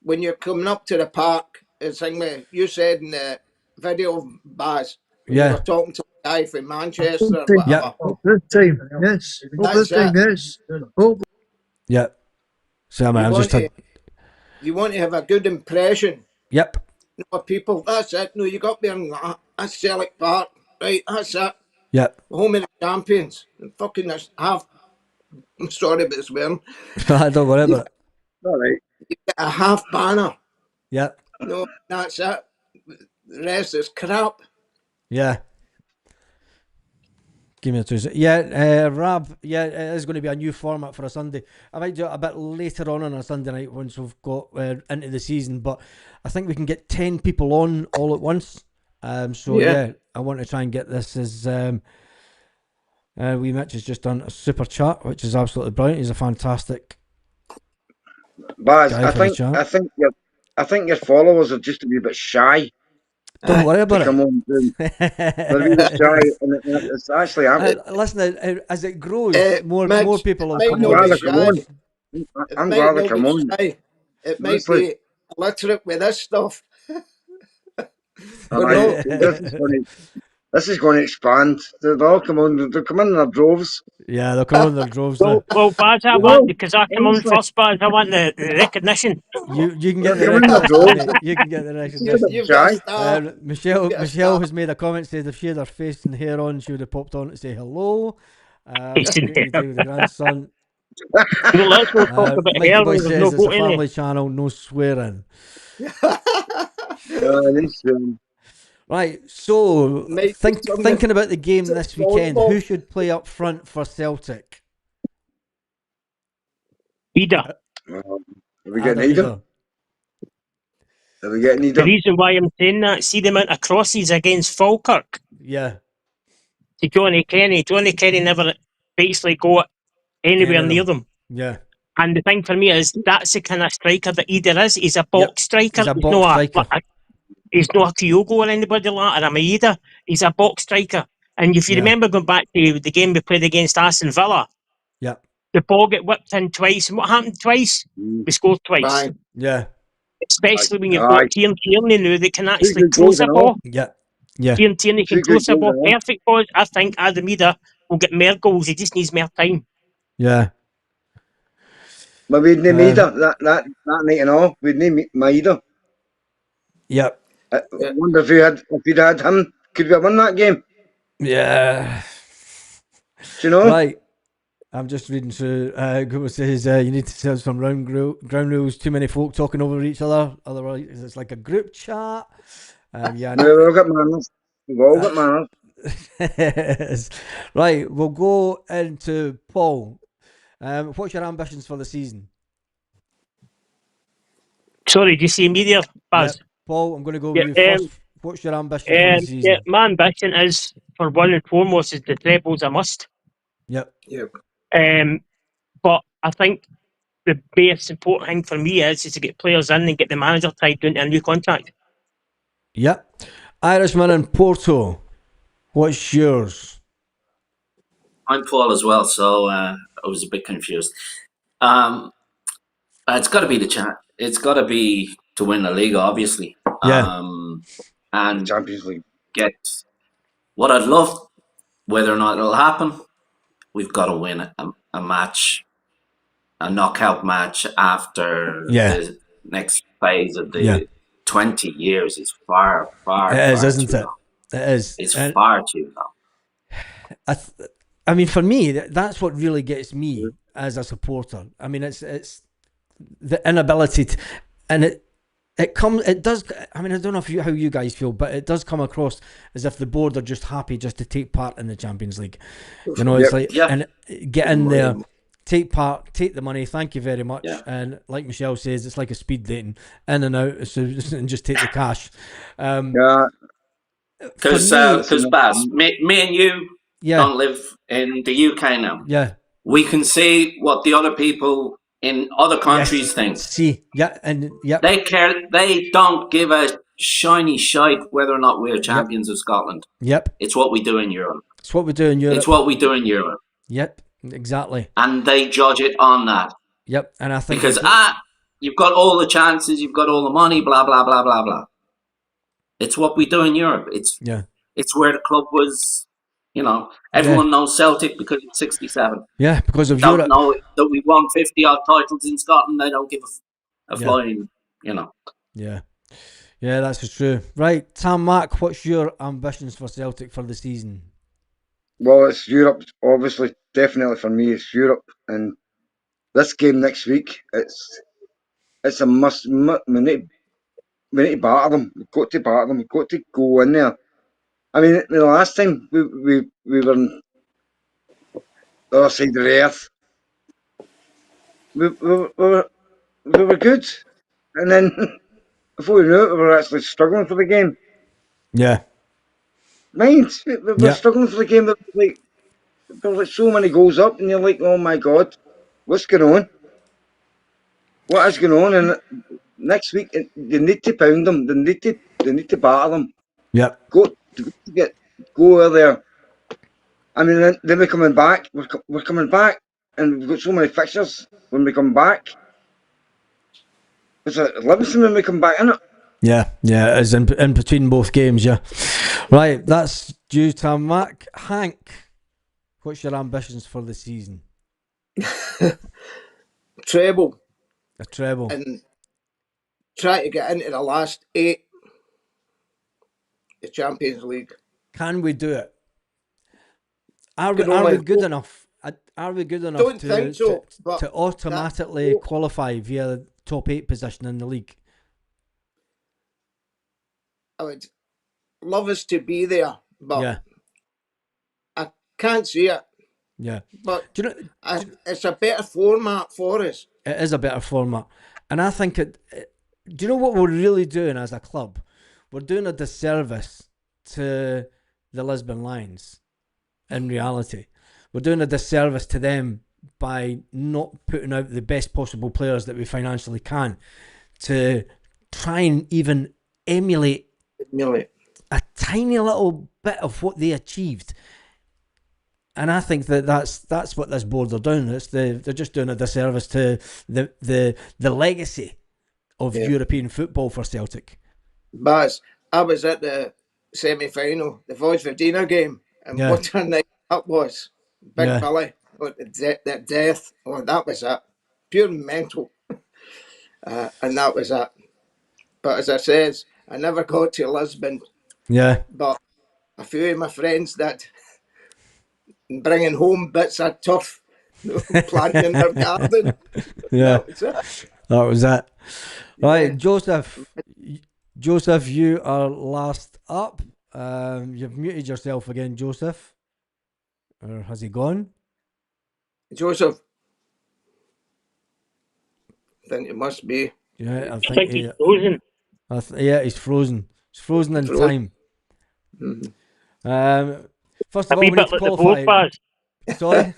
When you're coming up to the park, it's like you said in the video, Baz, you were talking to a guy from Manchester. Yeah. This time, yes. This time, yes. Yeah. So man, you want to have a good impression. Yep. People, that's it. No, you got there and that's Celtic Park. right? That's it. Yeah. Home of the champions. And fucking there's half. I'm sorry about swearing. Don't worry about it. All right. You get a half banner. Yeah. No, that's it. The rest is crap. Yeah. Give me a 2 seconds. Yeah, Rab, yeah, it is going to be a new format for a Sunday. I might do it a bit later on a Sunday night once we've got into the season, but I think we can get 10 people on all at once. So yeah, I want to try and get this as wee Mitch has just done a super chat, which is absolutely brilliant. He's a fantastic Baz, guy for the chat. I think your followers are just a wee bit shy. Don't worry about Come it. on, they're a wee bit shy, and it's actually listen, as it grows, more people will come on. I'm glad they come on. It might be illiterate with this stuff. This is going to expand. They'll all come on. They'll come in their droves. Yeah, they'll come in their droves. Well, Baz, I want, because I come on first, Baz, I want the recognition. You can get the recognition. You can get the recognition. Michelle has made a comment, says if she had her face and hair on, she would have popped on to say hello. The grandson. Let's go talk about Mikey hair. Boy There's says no it's a vote in family it. channel, no swearing. Right, so thinking about the game this weekend, who should play up front for Celtic? Ida. Are we getting Ida? Are we getting Ida? The reason why I'm saying that, see the amount of crosses against Falkirk. Yeah. To Johnny Kenny. Johnny Kenny never basically go anywhere near them. Yeah. And the thing for me is that's the kind of striker that Ida is. He's a box striker. He's a box striker. He's not a Kyogo or anybody like that, or a Maeda. He's a box striker. And if you remember going back to the game we played against Aston Villa, the ball get whipped in twice. And what happened twice? We scored twice. Right. Yeah. Especially when you've got Kieran Tierney now that can actually close a ball. Yeah. Kieran Tierney can close a ball. Perfect balls. I think Adam Ida will get more goals. He just needs more time. Yeah. But we'd need Maeda that night and all. We'd need Maeda. Yep. I wonder if you'd had him, could we have won that game? Yeah. Do you know? Right. I'm just reading through. Google says you need to set some ground rules. Too many folk talking over each other. Otherwise, it's like a group chat. We've all got manners. We've all got manners. Right. We'll go into Paul. What's your ambitions for the season? Sorry, do you see me there, Baz? Yep. Paul, I'm going to go with you first. What's your ambition for the season? Yeah, my ambition is, for one and foremost, is the treble's a must. Yep. But I think the most important thing for me is to get players in and get the manager tied into a new contract. Yep. Irishman and Porto, what's yours? I'm Paul as well, so I was a bit confused. It's got to be the chance. It's got to be to win the league, obviously. Yeah. And Champions League. Get what I'd love, whether or not it'll happen, we've got to win a match, a knockout match after the next phase of the 20 years is far. It is, isn't it? It is. It's far too long. I mean, for me, that's what really gets me as a supporter. I mean, it's the inability to, and it does. I mean, I don't know how you guys feel, but it does come across as if the board are just happy just to take part in the Champions League. You know, it's like and get in there, take part, take the money. Thank you very much. And like Michelle says, it's like a speed dating, in and out, so and just take the cash. Because Baz, me and you don't live in the UK now. Yeah, we can see what the other people in other countries think. They care. They don't give a shiny shite whether or not we're champions of Scotland. Yep. It's what we do in Europe. It's what we do in Europe. It's what we do in Europe. Yep, exactly. And they judge it on that. Yep, and I think because you've got all the chances, you've got all the money, blah blah blah blah blah. It's what we do in Europe. It's where the club was. You know, everyone knows Celtic because it's 67. Yeah, because of Europe. Europe. Know that we won 50 odd titles in Scotland. They don't give a flying, you know. Yeah. Yeah, that's true. Right, Tam Mac, what's your ambitions for Celtic for the season? Well, it's Europe, obviously. Definitely for me, it's Europe. And this game next week, it's a must. We need to batter them. We've got to batter them. We've got to go in there. I mean, the last time we were on the other side of the earth, we were good. And then, before we knew it, we were actually struggling for the game. Yeah. We were struggling for the game. There was like so many goals up, and you're like, oh my God, what's going on? What is going on? And next week, they need to pound them. They need to batter them. Yep. Go there. I mean, then we're coming back. We're coming back, and we've got so many fixtures when we come back. It's Livingston when we come back, isn't it? Yeah, it's in between both games, yeah. Right, that's due to Mac. Hank, what's your ambitions for the season? Treble. A treble. And try to get into the last 8, the Champions League. Can we do it? Are we good enough? Are we good enough to automatically qualify via the top 8 position in the league? I would love us to be there, but I can't see it. Yeah. But do you know, it's a better format for us. It is a better format. And I think do you know what we're really doing as a club? We're doing a disservice to the Lisbon Lions. In reality, we're doing a disservice to them by not putting out the best possible players that we financially can to try and even emulate a tiny little bit of what they achieved. And I think that's what this board are doing. They're just doing a disservice to the legacy of European football for Celtic. Baz, I was at the semi-final, the Vojvodina game, and what a night that was. Big Billy, that death, that was it. Pure mental. And that was it. But as I says, I never got to Lisbon. Yeah. But a few of my friends did. Bringing home bits of turf, planting in their garden. Yeah. That was it. Right, Joseph, you are last up. You've muted yourself again, Joseph. Or has he gone? Joseph. I think it must be. Yeah, I think he's frozen. He's frozen. He's frozen in time. Mm-hmm. First of all, we need to qualify. Sorry?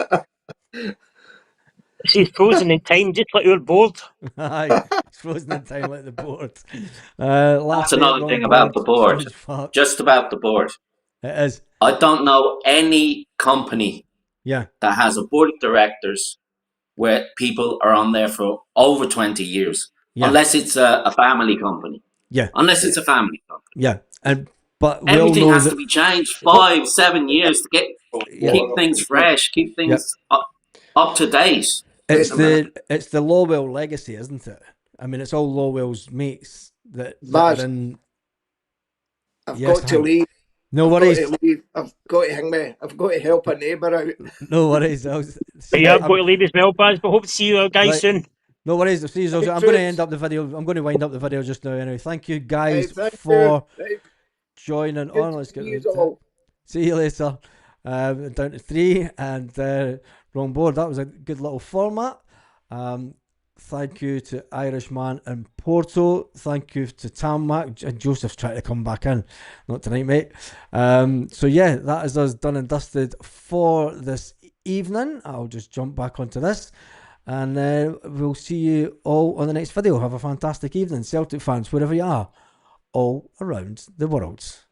She's frozen in time, just like your board. Aye, it's frozen in time like the board. That's another thing about the board. Just about the board. It is. I don't know any company that has a board of directors where people are on there for over 20 years. Unless it's a family company. Yeah. Unless it's a family company. Yeah. But everything has to be changed 5-7 years to keep things fresh, keep things up to date. It's the Lawwell legacy, isn't it? I mean, it's all Lawwell's mates that are in. I've got to leave. No worries. I've got to hang me. I've got to help a neighbour out. No worries. I've got to leave as well, Baz, but hope to see you guys soon. No worries. I'll see you. I'm going to end up the video. I'm going to wind up the video just now. Anyway, thank you guys for joining on. Let's get see you later. Down to 3 and wrong board. That was a good little format. Thank you to Irishman and Porto. Thank you to Tam Mac and Joseph's trying to come back in. Not tonight, mate. So yeah, that is us done and dusted for this evening. I'll just jump back onto this. And we'll see you all on the next video. Have a fantastic evening, Celtic fans, wherever you are, all around the world.